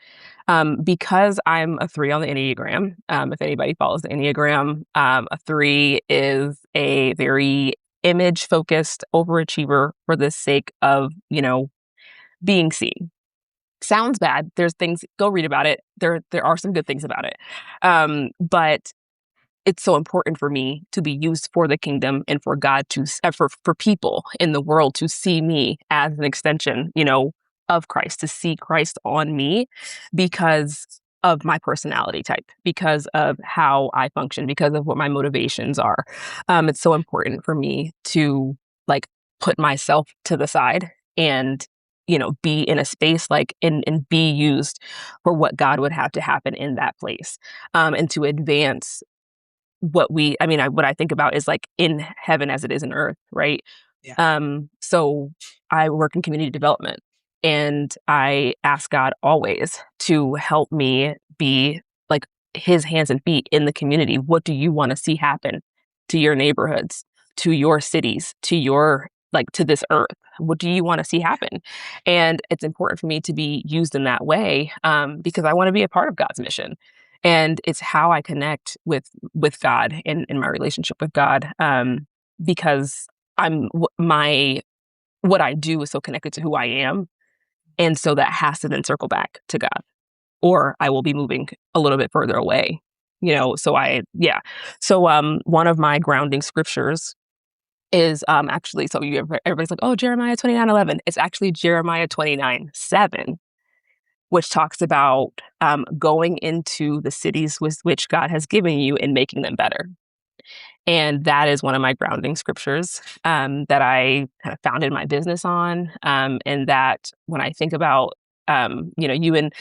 Because I'm a 3 on the Enneagram. If anybody follows the Enneagram, a 3 is a very image focused overachiever for the sake of, being seen. Sounds bad. There's things, go read about it. There are some good things about it. But it's so important for me to be used for the kingdom and for God for people in the world to see me as an extension, of Christ, to see Christ on me because of my personality type, because of how I function, because of what my motivations are. It's so important for me to like put myself to the side and be in a space and be used for what God would have to happen in that place, and to advance what I think about is like in heaven as it is in earth, right? Yeah. So I work in community development and I ask God always to help me be like his hands and feet in the community. What do you want to see happen to your neighborhoods, to your cities, to this earth? What do you want to see happen? And it's important for me to be used in that way, because I want to be a part of God's mission. And it's how I connect with God in my relationship with God, because what I do is so connected to who I am, and so that has to then circle back to God, or I will be moving a little bit further away. So one of my grounding scriptures is actually everybody's like, oh, Jeremiah 29:11. It's actually Jeremiah 29:7, which talks about going into the cities with which God has given you and making them better. And that is one of my grounding scriptures that I kind of founded my business on. And that when I think about, you and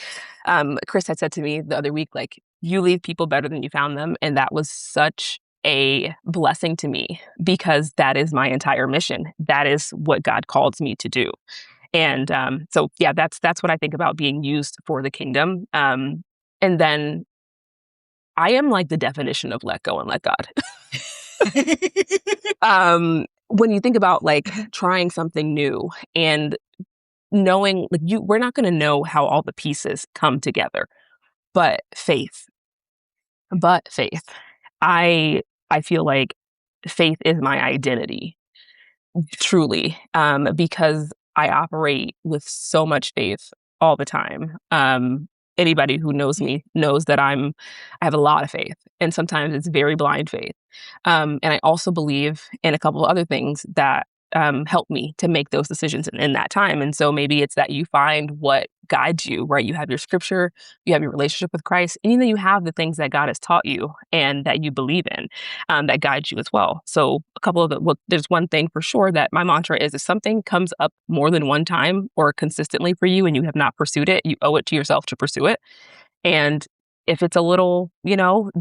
Chris had said to me the other week, like, you leave people better than you found them. And that was such a blessing to me because that is my entire mission. That is what God calls me to do. And so, yeah, that's what I think about being used for the kingdom. And then I am like the definition of let go and let God. When you think about like trying something new and knowing like we're not going to know how all the pieces come together, but faith. I feel like faith is my identity, truly, because I operate with so much faith all the time. Anybody who knows me knows that I have a lot of faith, and sometimes it's very blind faith. And I also believe in a couple of other things that help me to make those decisions in that time. And so maybe it's that you find what guides you, right? You have your scripture, you have your relationship with Christ, and then you have the things that God has taught you and that you believe in that guides you as well. So a couple of there's one thing for sure that my mantra is: if something comes up more than one time or consistently for you and you have not pursued it, you owe it to yourself to pursue it. And if it's a little,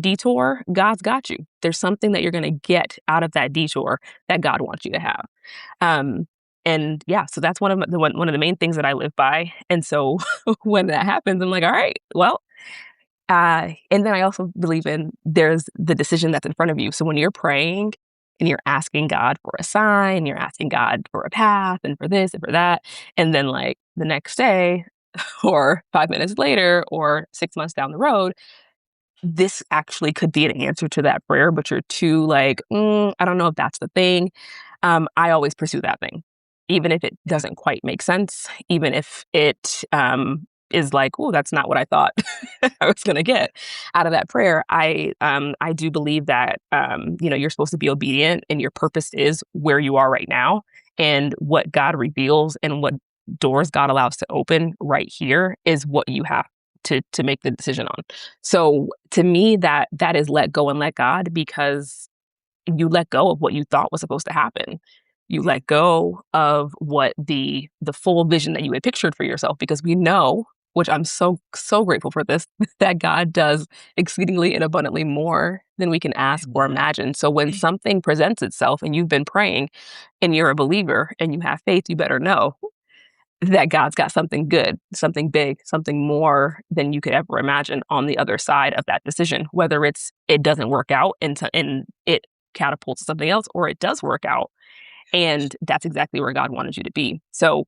detour, God's got you. There's something that you're going to get out of that detour that God wants you to have. Um, and yeah, so that's one of the main things that I live by. And so when that happens, I'm like, all right, well, and then I also believe in there's the decision that's in front of you. So when you're praying and you're asking God for a sign, you're asking God for a path and for this and for that, and then like the next day or 5 minutes later or 6 months down the road, this actually could be an answer to that prayer, but you're too like, I don't know if that's the thing. I always pursue that thing, even if it doesn't quite make sense, even if it is like, oh, that's not what I thought I was going to get out of that prayer. I do believe that you're supposed to be obedient, and your purpose is where you are right now, and what God reveals and what doors God allows to open right here is what you have to make the decision on. So to me, that is let go and let God, because you let go of what you thought was supposed to happen. You let go of what the full vision that you had pictured for yourself, because we know, which I'm so grateful for this, that God does exceedingly and abundantly more than we can ask or imagine. So when something presents itself and you've been praying and you're a believer and you have faith, you better know that God's got something good, something big, something more than you could ever imagine on the other side of that decision, whether it doesn't work out and it catapults to something else, or it does work out and that's exactly where God wanted you to be. So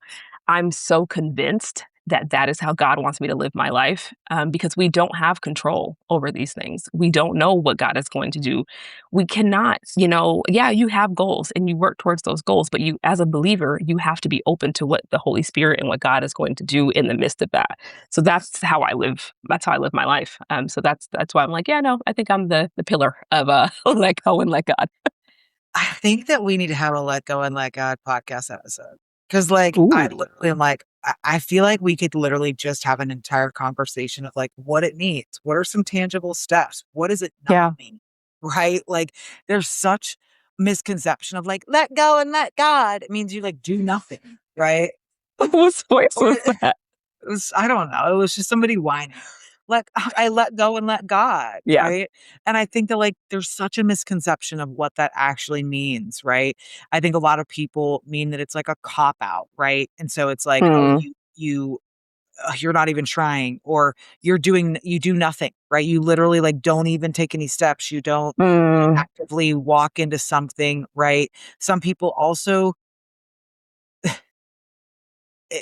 I'm so convinced that that is how God wants me to live my life, because we don't have control over these things. We don't know what God is going to do. We cannot, you have goals and you work towards those goals, but you, as a believer, you have to be open to what the Holy Spirit and what God is going to do in the midst of that. So that's how I live. That's how I live my life. So that's why I'm like, yeah, no, I think I'm the pillar of let go and let God. I think that we need to have a Let Go and Let God podcast episode. Because, like, Ooh. I literally am like, I feel like we could literally just have an entire conversation of like what it means. What are some tangible steps? What does it not mean? Right? Like, there's such misconception of like, let go and let God. It means you like do nothing, right? Whose voice was that? I don't know. It was just somebody whining. Like, I let go and let God, Yeah. right? And I think that, like, there's such a misconception of what that actually means, right? I think a lot of people mean that it's like a cop out, right? And so it's like, oh, you're not even trying, or you do nothing, right? You literally like don't even take any steps. You don't actively walk into something, right? Some people also,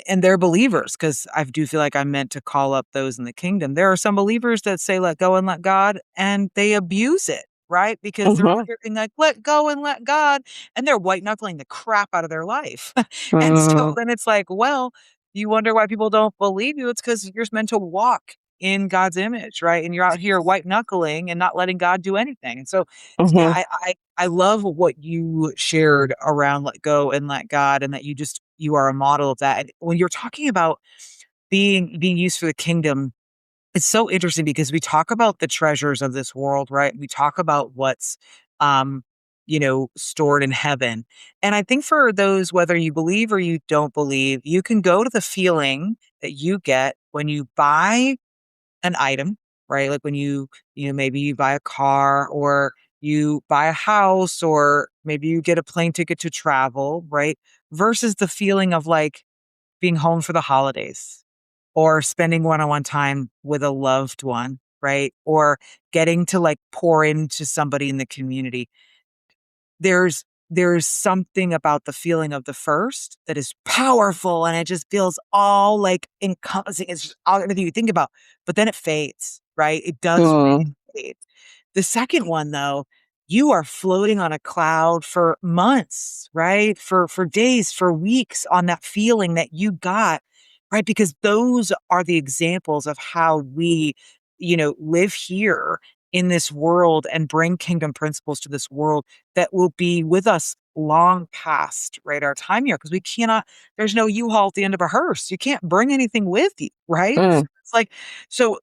and they're believers, because I do feel like I'm meant to call up those in the kingdom. There are some believers that say, let go and let God, and they abuse it, right? Because they're hearing like, let go and let God, and they're white knuckling the crap out of their life. And so then it's like, well, you wonder why people don't believe you. It's because you're meant to walk in God's image, right? And you're out here white knuckling and not letting God do anything. And so, yeah, I love what you shared around let go and let God, and that you are a model of that. And when you're talking about being used for the kingdom, it's so interesting because we talk about the treasures of this world, right? We talk about what's stored in heaven. And I think for those, whether you believe or you don't believe, you can go to the feeling that you get when you buy an item, right? Like when maybe you buy a car or you buy a house or maybe you get a plane ticket to travel, right? Versus the feeling of like being home for the holidays or spending one-on-one time with a loved one, right? Or getting to like pour into somebody in the community. There's something about the feeling of the first that is powerful and it just feels all like encompassing. It's just all everything you think about, but then it fades, right? It does Mm. fade. The second one though, you are floating on a cloud for months, right? For days, for weeks on that feeling that you got, right? Because those are the examples of how we, live here in this world and bring kingdom principles to this world that will be with us long past, right, our time here. Because we cannot, there's no U-Haul at the end of a hearse. You can't bring anything with you, right? Mm. It's like, so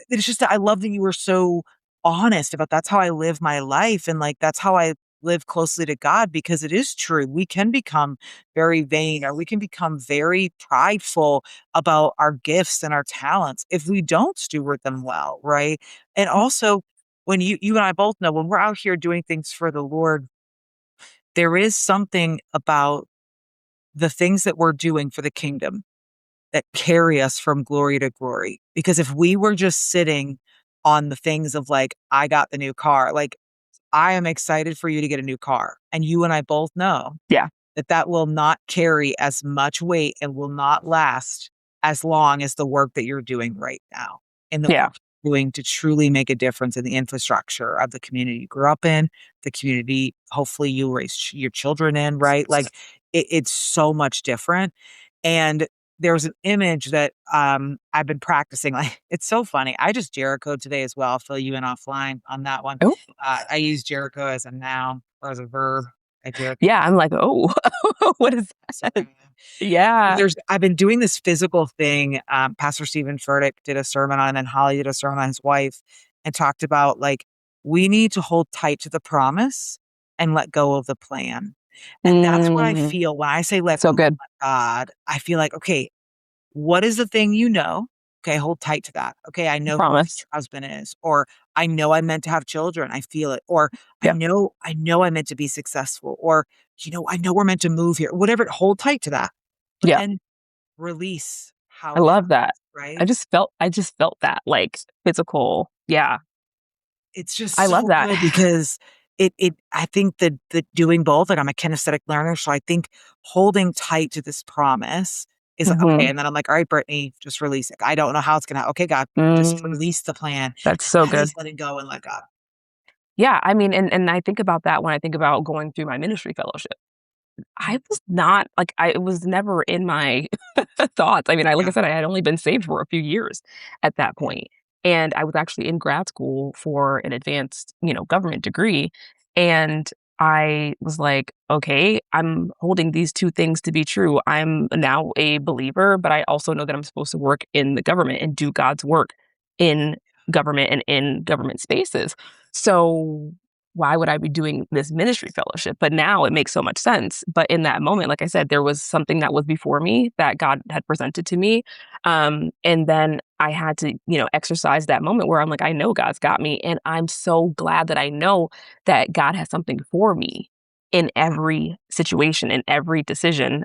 it's just, I love that you were so honest about that's how I live my life. And like, that's how I live closely to God, because it is true. We can become very vain or we can become very prideful about our gifts and our talents if we don't steward them well, right? And also, when you and I both know when we're out here doing things for the Lord, there is something about the things that we're doing for the kingdom that carry us from glory to glory. Because if we were just sitting on the things of like, I got the new car, like I am excited for you to get a new car. And you and I both know Yeah. that will not carry as much weight and will not last as long as the work that you're doing right now and the Yeah. work you're doing to truly make a difference in the infrastructure of the community you grew up in, the community hopefully you raise your children in, right? Like it's so much different. And there's an image that I've been practicing. Like it's so funny. I just Jericho today as well. I'll fill you in offline on that one. Oh, I use Jericho as a noun or as a verb. I Jericho. yeah. I'm like, oh, what is that? Yeah. I've been doing this physical thing. Pastor Stephen Furtick did a sermon on, and then Holly did a sermon on his wife and talked about like, we need to hold tight to the promise and let go of the plan. And that's what I Mm. feel when I say let So go of good. God. I feel like, okay, what is the thing you know? Okay, hold tight to that. Okay, I know who my Promise. future husband is, or I know I'm meant to have children. I feel it, or Yep. I know I'm meant to be successful, or I know we're meant to move here. Whatever, hold tight to that, but Yeah. then release I how it love that. right. I just felt that like physical. Yeah. It's just I love so that. good because I think that doing both, like I'm a kinesthetic learner, so I think holding tight to this promise is like, okay. Hmm. And then I'm like, all right, Brittany, just release it. I don't know how it's gonna, okay, God, just Mm. release the plan. That's And so that good. is letting go and let God. Yeah. I mean, and I think about that when I think about going through my ministry fellowship. I was not like it was never in my thoughts. I mean, like I Yeah. said, I had only been saved for a few years at that point. And I was actually in grad school for an advanced, government degree. And I was like, okay, I'm holding these two things to be true. I'm now a believer, but I also know that I'm supposed to work in the government and do God's work in government and in government spaces. So why would I be doing this ministry fellowship? But now it makes so much sense. But in that moment, like I said, there was something that was before me that God had presented to me. And then I had to, exercise that moment where I'm like, I know God's got me. And I'm so glad that I know that God has something for me in every situation, in every decision,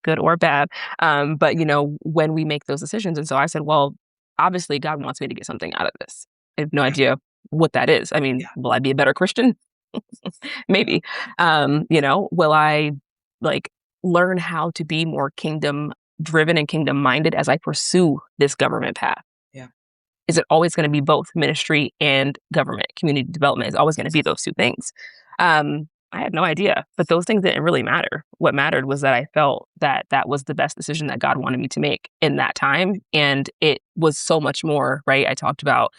good or bad. But, when we make those decisions. And so I said, well, obviously God wants me to get something out of this. I have no Yeah. idea what that is. I mean, Yeah. will I be a better Christian? Maybe. Will I like learn how to be more kingdom driven and kingdom minded as I pursue this government path? Yeah. Is it always going to be both ministry and government? Community development is always going to be those two things. I had no idea, but those things didn't really matter. What mattered was that I felt that that was the best decision that God wanted me to make in that time. And it was so much more, right? I talked about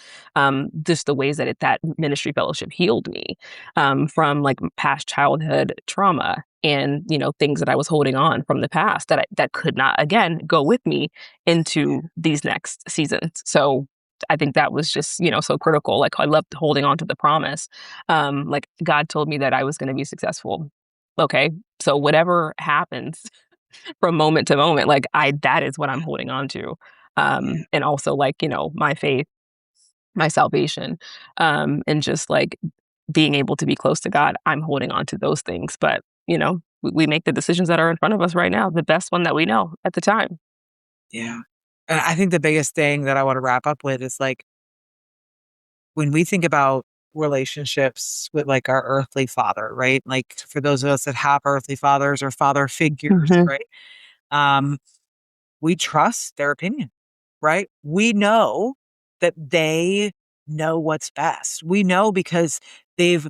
just the ways that that ministry fellowship healed me from like past childhood trauma and, things that I was holding on from the past that could not, again, go with me into these next seasons. So I think that was just, so critical. Like, I loved holding on to the promise. Like, God told me that I was going to be successful. Okay. So whatever happens from moment to moment, like, that is what I'm holding on to. And also, like, my faith, my salvation, and just like being able to be close to God, I'm holding on to those things. But, we make the decisions that are in front of us right now, the best one that we know at the time. Yeah. And I think the biggest thing that I want to wrap up with is like when we think about relationships with like our earthly father, right? Like for those of us that have earthly fathers or father figures, Mhm. right? Um, we trust their opinion, right? We know that they know what's best. We know because they've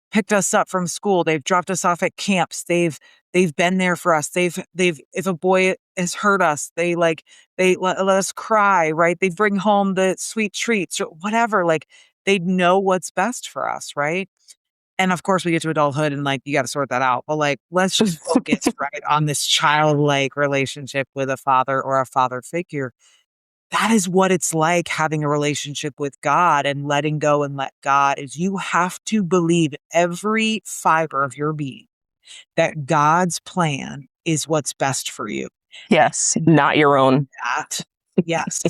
picked us up from school, they've dropped us off at camps, they've been there for us. They've if a boy has hurt us, they let us cry, right? They bring home the sweet treats or whatever, like they know what's best for us, right? And of course we get to adulthood and like you got to sort that out. But like let's just focus right on this childlike relationship with a father or a father figure. That is what it's like having a relationship with God and letting go and let God is you have to believe every fiber of your being that God's plan is what's best for you. Yes, not your own. That, yes.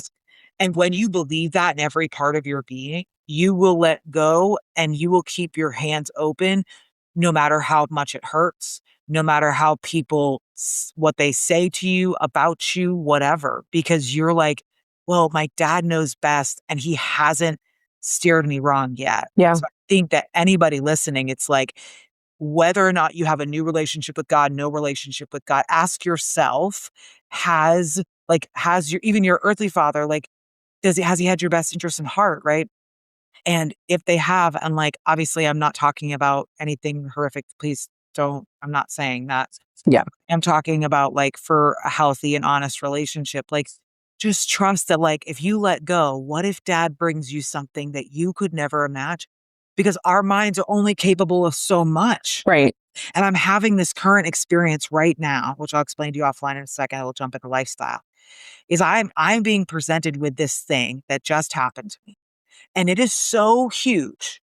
And when you believe that in every part of your being, you will let go and you will keep your hands open no matter how much it hurts, no matter how what they say to you, about you, whatever, because you're like, well, my dad knows best and he hasn't steered me wrong yet. Yeah. So I think that anybody listening, it's like, whether or not you have a new relationship with God, no relationship with God, ask yourself, has your even your earthly father, like, has he had your best interest in heart, right? And if they have, and like obviously I'm not talking about anything horrific. Please don't, I'm not saying that. Yeah. I'm talking about like for a healthy and honest relationship, like just trust that like if you let go, what if dad brings you something that you could never imagine? Because our minds are only capable of so much. Right. And I'm having this current experience right now, which I'll explain to you offline in a second. We'll jump into lifestyle. Is I'm being presented with this thing that just happened to me. And it is so huge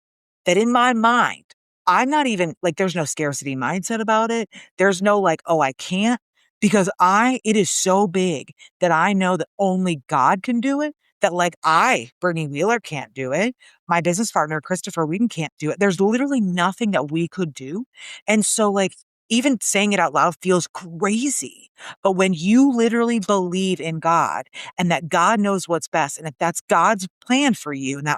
that in my mind, I'm not even like, there's no scarcity mindset about it. There's no like, oh, I can't because it is so big that I know that only God can do it. That like Brittany Wheeler can't do it. My business partner, Christopher Whedon can't do it. There's literally nothing that we could do. And so like, even saying it out loud feels crazy. But when you literally believe in God and that God knows what's best and if that's God's plan for you and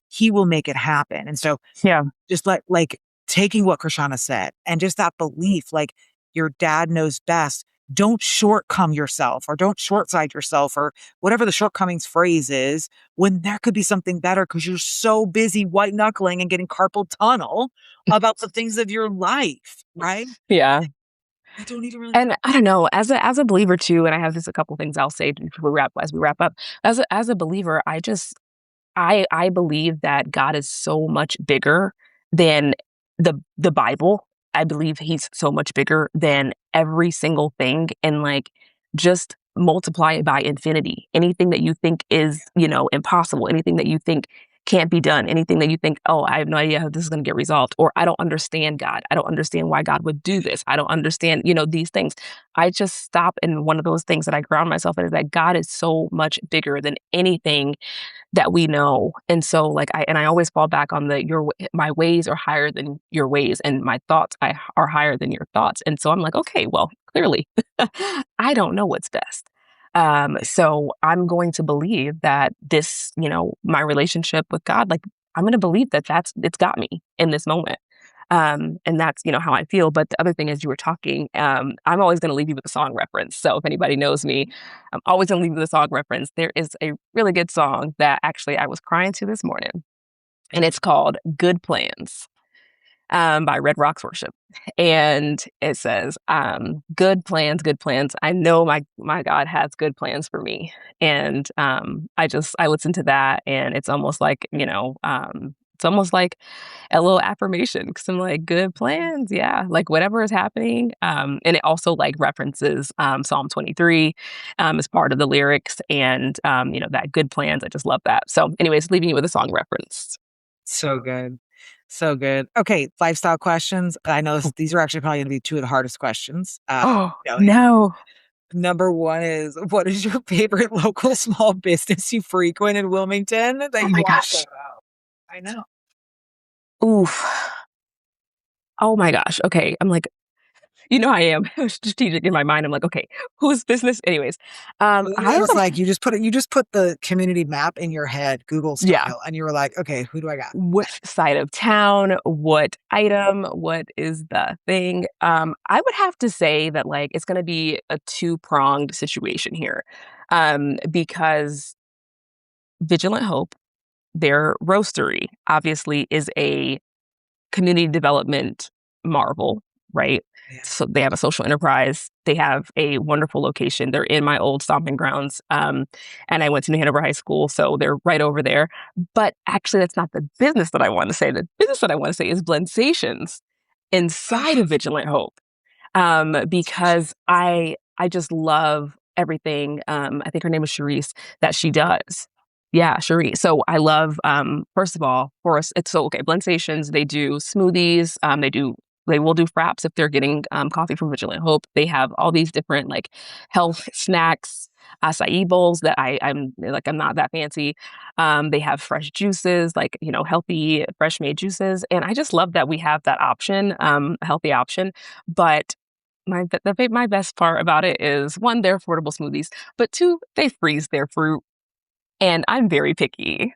he will make it happen. And so Yeah. just like taking what Krishana said and just that belief, like your dad knows best. Don't shortcome yourself or don't short side yourself or whatever the shortcomings phrase is when there could be something better because you're so busy white knuckling and getting carpal tunnel about the things of your life, right? Yeah. I don't even really. And I don't know, as a believer too, and I have just a couple things I'll say before as we wrap up. As a believer, I believe that God is so much bigger than the Bible. I believe he's so much bigger than every single thing, and like just multiply it by infinity. Anything that you think is, impossible, anything that you think can't be done, anything that you think, oh, I have no idea how this is going to get resolved, or I don't understand God. I don't understand why God would do this. I don't understand, these things. I just stop in one of those things that I ground myself in is that God is so much bigger than anything that we know. And so like I always fall back on my ways are higher than your ways and my thoughts are higher than your thoughts. And so I'm like, okay, well, clearly I don't know what's best. So I'm going to believe that this, my relationship with God, like I'm going to believe that it's got me in this moment. And that's, how I feel. But the other thing as you were talking, I'm always going to leave you with a song reference. So if anybody knows me, I'm always going to leave you with a song reference. There is a really good song that actually I was crying to this morning, and it's called Good Plans, by Red Rocks Worship. And it says, good plans, good plans. I know my God has good plans for me. And I listen to that and it's almost like, It's almost like a little affirmation because I'm like, good plans. Yeah. Like whatever is happening. And it also like references Psalm 23 as part of the lyrics and, that good plans. I just love that. So, anyways, leaving you with a song reference. So good. So good. Okay, lifestyle questions. I know these are actually probably going to be two of the hardest questions. Oh, No, no. number one is, what is your favorite local small business you frequent in Wilmington that Oh you my want to gosh. shout out? I know. Oof. Oh my gosh. Okay. I'm like, I am strategic in my mind. I'm like, okay, whose business? Anyways, I It's would, like you just put the community map in your head, Google yeah, style, and you were like, okay, who do I got? which side of town, what item, what is the thing? I would have to say that like it's going to be a two-pronged situation here, because Vigilant Hope, their roastery, obviously is a community development marvel, right? Yeah. So they have a social enterprise. They have a wonderful location. They're in my old stomping grounds. And I went to New Hanover High School, so they're right over there. But actually, that's not the business that I want to say. The business that I want to say is Blendstations inside of Vigilant Hope, because I just love everything. I think her name is Charisse that she does. Yeah, Cherie. So I love, first of all, for us, it's so okay. Blendstations, they do smoothies. They will do fraps if they're getting coffee from Vigilant Hope. They have all these different like health snacks, acai bowls that I'm like, I'm not that fancy. They have fresh juices, like, healthy, fresh made juices. And I just love that we have that option, a healthy option. But my best part about it is one, they're affordable smoothies, but two, they freeze their fruit and I'm very picky.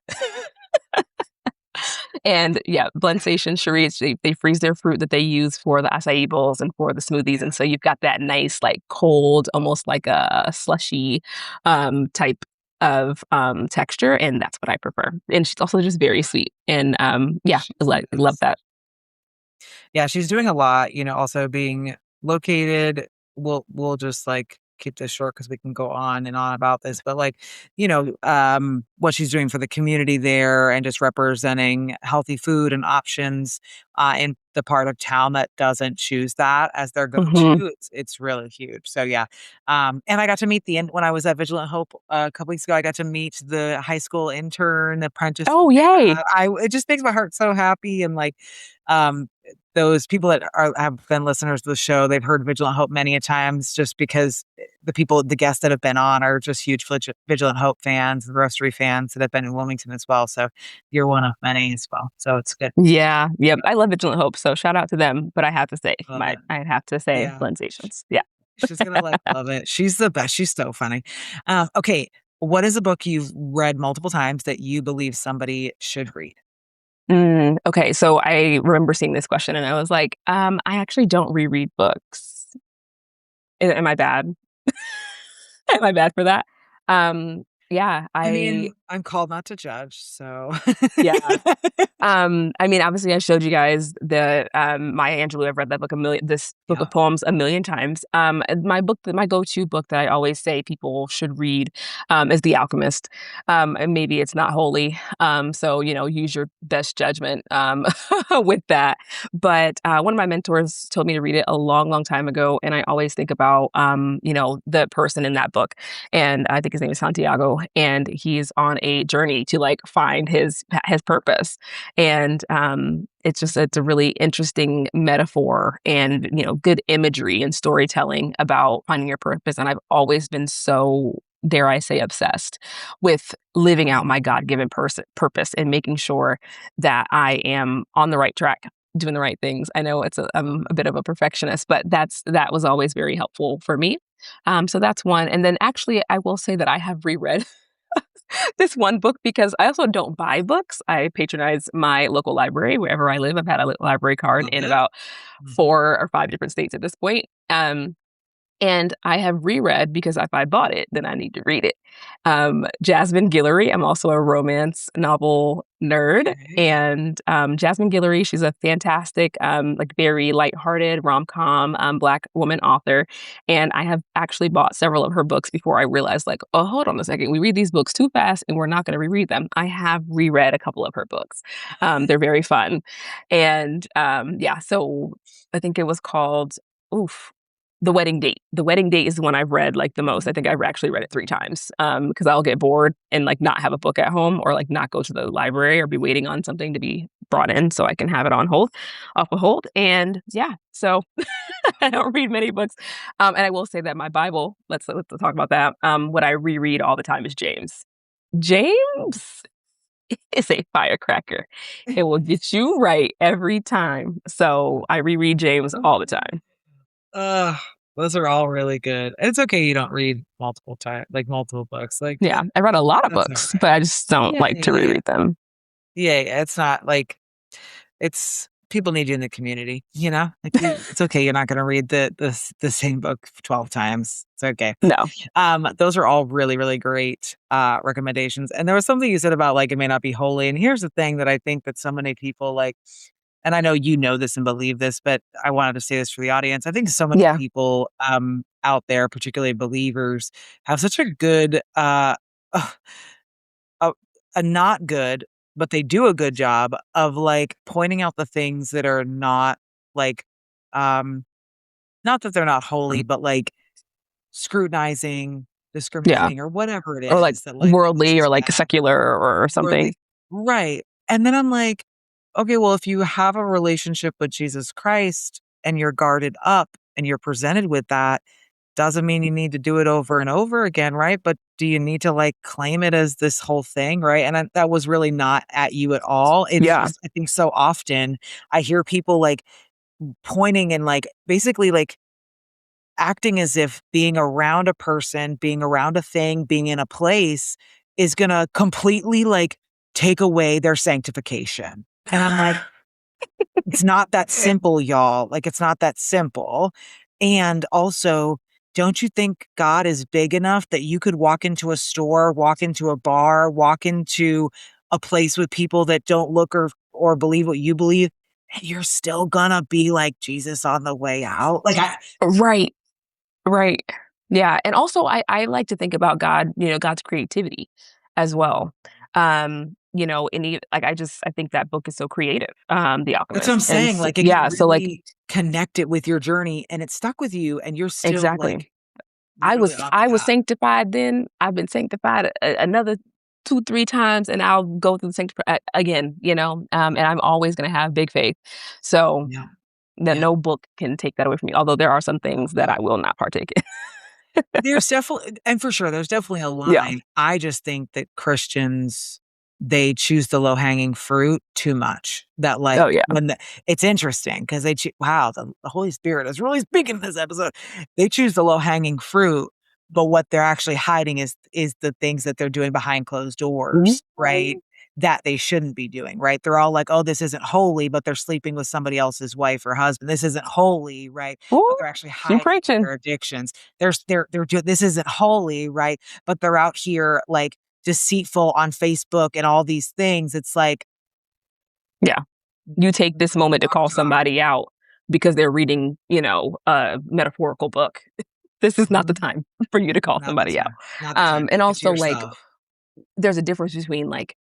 And yeah, Blendstations, charades, they freeze their fruit that they use for the acai bowls and for the smoothies. Yeah. And so you've got that nice, like cold, almost like a slushy type of texture. And that's what I prefer. And she's also just very sweet. And yeah, I love that. Yeah, she's doing a lot, also being located. We'll just like keep this short because we can go on and on about this, but like, what she's doing for the community there and just representing healthy food and options in the part of town that doesn't choose that as their Hmm. go-to. It's really huge. So yeah. And I got to meet the end when I was at Vigilant Hope a couple weeks ago. I got to meet the high school intern, apprentice. Oh, yay. It just makes my heart so happy. And like, um those people that have been listeners to the show, they've heard Vigilant Hope many a times just because the guests that have been on are just huge Vigilant Hope fans, the roastery fans that have been in Wilmington as well. So you're one of many as well. So it's good. Yeah. Yep. I love Vigilant Hope. So shout out to them. But I have to say, Love it. I have to say Yeah. Blendstations. Yeah. She's gonna like love it. She's the best. She's so funny. Okay. What is a book you've read multiple times that you believe somebody should read? Okay, so I remember seeing this question and I was like, I actually don't reread books. Am I bad? Am I bad for that? Yeah, I mean, I'm called not to judge, so yeah. I mean, obviously, I showed you guys the Maya Angelou. I've read that book this book yeah. of poems a million times. And my go-to book that I always say people should read, is The Alchemist. And maybe it's not holy, so use your best judgment with that. But one of my mentors told me to read it a long, long time ago, and I always think about the person in that book, and I think his name is Santiago, and he's on a journey to like find his purpose. And it's a really interesting metaphor and good imagery and storytelling about finding your purpose. And I've always been so, dare I say, obsessed with living out my God-given purpose and making sure that I am on the right track, doing the right things. I know I'm a bit of a perfectionist, but that was always very helpful for me. So that's one. And then actually, I will say that I have reread this one book because I also don't buy books. I patronize my local library wherever I live. I've had a library card Love in it. about Mhm. 4 or 5 different states at this point. And I have reread, because if I bought it, then I need to read it. Jasmine Guillory. I'm also a romance novel nerd. Okay. And Jasmine Guillory, she's a fantastic, like very lighthearted rom-com Black woman author. And I have actually bought several of her books before I realized, like, oh, hold on a second. We read these books too fast and we're not going to reread them. I have reread a couple of her books. They're very fun. And yeah, so I think it was called, oof, The Wedding Date. The Wedding Date is the one I've read like the most. I think I've actually read it 3 times because I'll get bored and like not have a book at home, or like not go to the library, or be waiting on something to be brought in so I can have it on hold, off a hold. And yeah, so I don't read many books. And I will say that my Bible, let's talk about that. What I reread all the time is James. James is a firecracker. It will get you right every time. So I reread James all the time. Those are all really good. It's okay you don't read multiple books. Like, yeah, I read a lot of that's books, all right. but I just don't Yeah, like to reread them. Yeah, it's not like it's people need you in the community, you know? Like it's okay you're not going to read the same book 12 times. It's okay. No. Those are all really, really great recommendations. And there was something you said about like it may not be holy. And here's the thing that I think that so many people like, and I know you know this and believe this, but I wanted to say this for the audience. I think so many Yeah. people out there, particularly believers, have such a good a not good, but they do a good job of like pointing out the things that are not like not that they're not holy, but like scrutinizing, Yeah. discriminating, or whatever it Or like is that like this worldly, is or like bad. secular, or Worldly. something. Right. And then I'm like, okay, well, if you have a relationship with Jesus Christ and you're guarded up and you're presented with that, doesn't mean you need to do it over and over again, right? But do you need to like claim it as this whole thing, right? And that was really not at you at all. It's Yeah. just, I think so often I hear people like pointing and like basically like acting as if being around a person, being around a thing, being in a place is going to completely like take away their sanctification. And I'm like, it's not that simple, y'all. Like, it's not that simple. And also, don't you think God is big enough that you could walk into a store, walk into a bar, walk into a place with people that don't look or believe what you believe, and you're still gonna be like Jesus on the way out? Like, Right. Right. Yeah. And also I like to think about God, God's creativity as well. Like I think that book is so creative, The that's what I'm Alchemist. And saying. Like, it can yeah, so like really connect it with your journey, and it stuck with you, and you're still exactly. like I literally was on I the was up. sanctified then. I've been sanctified another 2, 3 times, and I'll go through the sanctified again, and I'm always going to have big faith. So Yeah. that Yeah. no book can take that away from me. Although there are some things that I will not partake in. There's definitely, and for sure, there's definitely a Yeah. line. I just think that Christians, they choose the low hanging fruit too much. That like Oh yeah. it's interesting because wow, the Holy Spirit is really speaking in this episode. They choose the low hanging fruit, but what they're actually hiding is the things that they're doing behind closed Mhm. doors, right? That they shouldn't be doing, right? They're all like, oh, this isn't holy, but they're sleeping with somebody else's wife or husband. This isn't holy, right? But Ooh, they're actually you hiding preaching. their addictions. This isn't holy, right? But they're out here like deceitful on Facebook and all these things. It's like, Yeah. You take this moment to talk, call talk. somebody out because they're reading, a metaphorical book. This is not the Mhm. time for you to call Not the somebody out. time. Not the time. And Keep it to also like yourself. there's a difference between like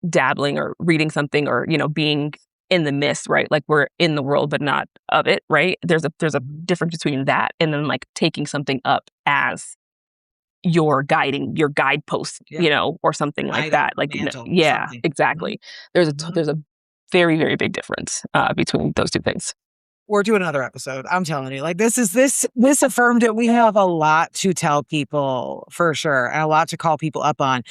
dabbling or reading something, or, being in the midst, right? Like we're in the world but not of it, right? There's a Mhm. difference between that and then like taking something up as your guidepost, Yeah. or something An like idol, that. a Like, mantle, yeah, something. Mhm. exactly. Mhm. There's a very, very big difference between those two things. Or do another episode. I'm telling you, like this affirmed it. We have a lot to tell people for sure, and a lot to call people up on.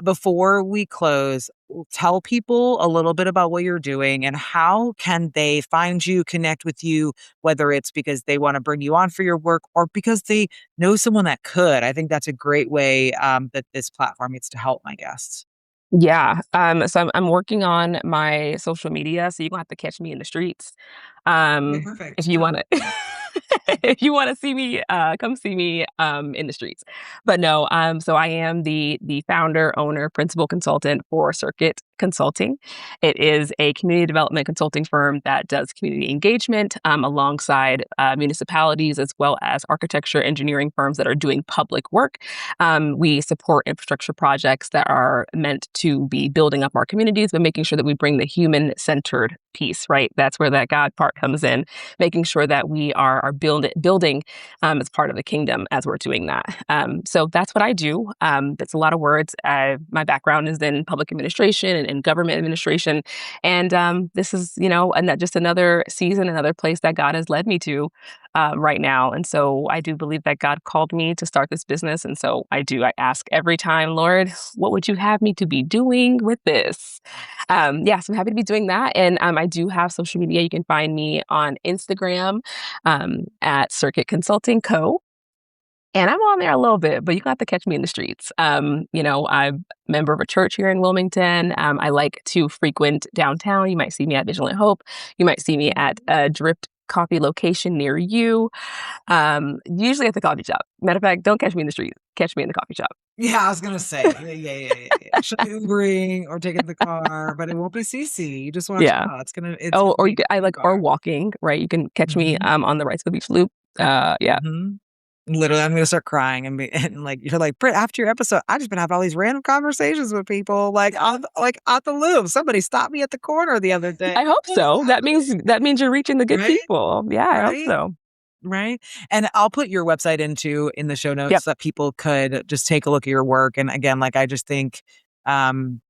Before we close, tell people a little bit about what you're doing and how can they find you, connect with you, whether it's because they want to bring you on for your work or because they know someone that could. I think that's a great way that this platform gets to help my guests. Yeah. So I'm working on my social media, so you're gonna have to catch me in the streets. Okay, If perfect. you Yeah. wanna if you wanna see me, come see me in the streets. But no, so I am the founder, owner, principal consultant for Circuit Consulting. It is a community development consulting firm that does community engagement alongside municipalities as well as architecture engineering firms that are doing public work. We support infrastructure projects that are meant to be building up our communities, but making sure that we bring the human centered piece, right? That's where that God part comes in, making sure that we are building as part of the kingdom as we're doing that. So that's what I do. That's a lot of words. My background is in public administration and government administration. And this is, just another season, another place that God has led me to right now. And so I do believe that God called me to start this business. And so I do. I ask every time, Lord, what would you have me to be doing with this? So I'm happy to be doing that. And I do have social media. You can find me on Instagram at Circuit Consulting Co. And I'm on there a little bit, but you got to catch me in the streets. I'm a member of a church here in Wilmington. I like to frequent downtown. You might see me at Vigilant Hope. You might see me at a Dripped coffee location near you. Usually at the coffee shop. Matter of fact, don't catch me in the street. Catch me in the coffee shop. Yeah, I was gonna say, yeah. She'll be Ubering or taking the car, but it won't be CC. You just watch Yeah. out. It's Oh, gonna or be or walking, right? You can catch me on the Rice Beach Loop. Yeah. Mhm. Literally, I'm gonna start crying and like you're like, Britt, after your episode, I just been having all these random conversations with people like at the loop. Somebody stopped me at the corner the other day. I hope so. That means you're reaching the good Right? people. Yeah, I hope Right? so. Right. And I'll put your website in the show notes Yep. so that people could just take a look at your work. And again, like I just think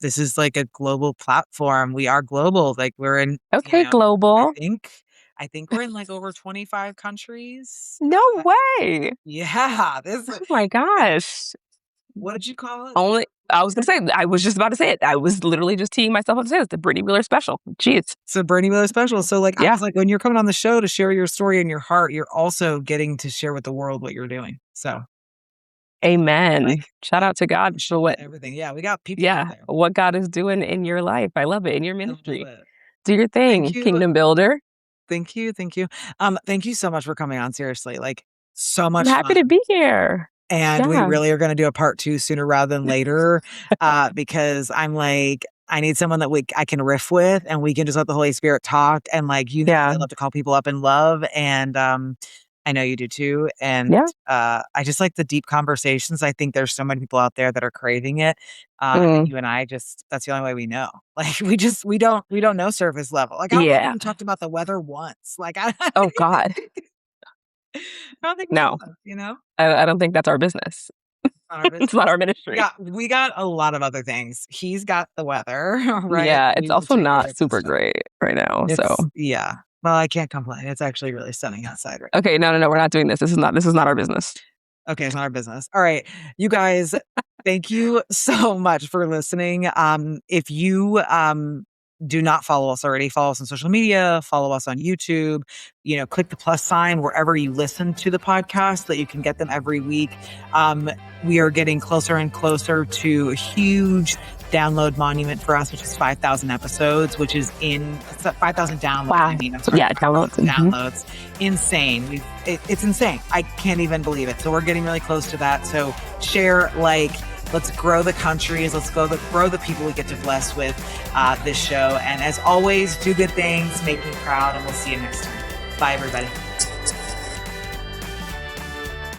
this is like a global platform. We are global. Like we're in Okay, I global. think I think we're in like over 25 countries. No way. Yeah. This Oh my gosh. what did you call it? I was gonna say, I was just about to say it. I was literally just teeing myself up to say it's the Brittany Wheeler special. Jeez. It's a Brittany Wheeler special. So like I Yeah. was like, when you're coming on the show to share your story and your heart, you're also getting to share with the world what you're doing. So Amen. like Shout out to God for what everything. Yeah, we got people out there. what God is doing in your life. I love it. In your I love ministry. it. Do your Thank thing, you. kingdom builder. Thank you. Thank you. Thank you so much for coming on. Seriously, like so I'm much happy fun. to be here. And we Yeah. really are going to do a part 2 sooner rather than later, because I'm like, I need someone that I can riff with, and we can just let the Holy Spirit talk. And like, I love to call people up in love, and I know you do too. And Yeah. I just like the deep conversations. I think there's so many people out there that are craving it. And you and I that's the only way we know. Like we don't know surface level. Like I don't Yeah. even talked about the weather once. Like Oh God. I don't think No. we have, I don't think that's our business. It's not our ministry. Yeah, we got a lot of other things. He's got the weather, right? Yeah, We it's will also take care not of super stuff. great right now. So Yeah. Well, I can't complain. It's actually really stunning outside right okay, no, we're not doing this. This is not our business. Okay, it's not our business. All right. You guys, thank you so much for listening. If you do not follow us already, follow us on social media, follow us on YouTube, click the plus sign wherever you listen to the podcast so that you can get them every week. We are getting closer and closer to a huge download monument for us, which is 5,000 episodes, which is 5,000 downloads. Wow. Sorry, Downloads. Downloads. Insane. It's insane. I can't even believe it. So we're getting really close to that. So share, let's grow the countries. Let's grow the people we get to bless with this show. And as always, do good things, make me proud, and we'll see you next time. Bye, everybody.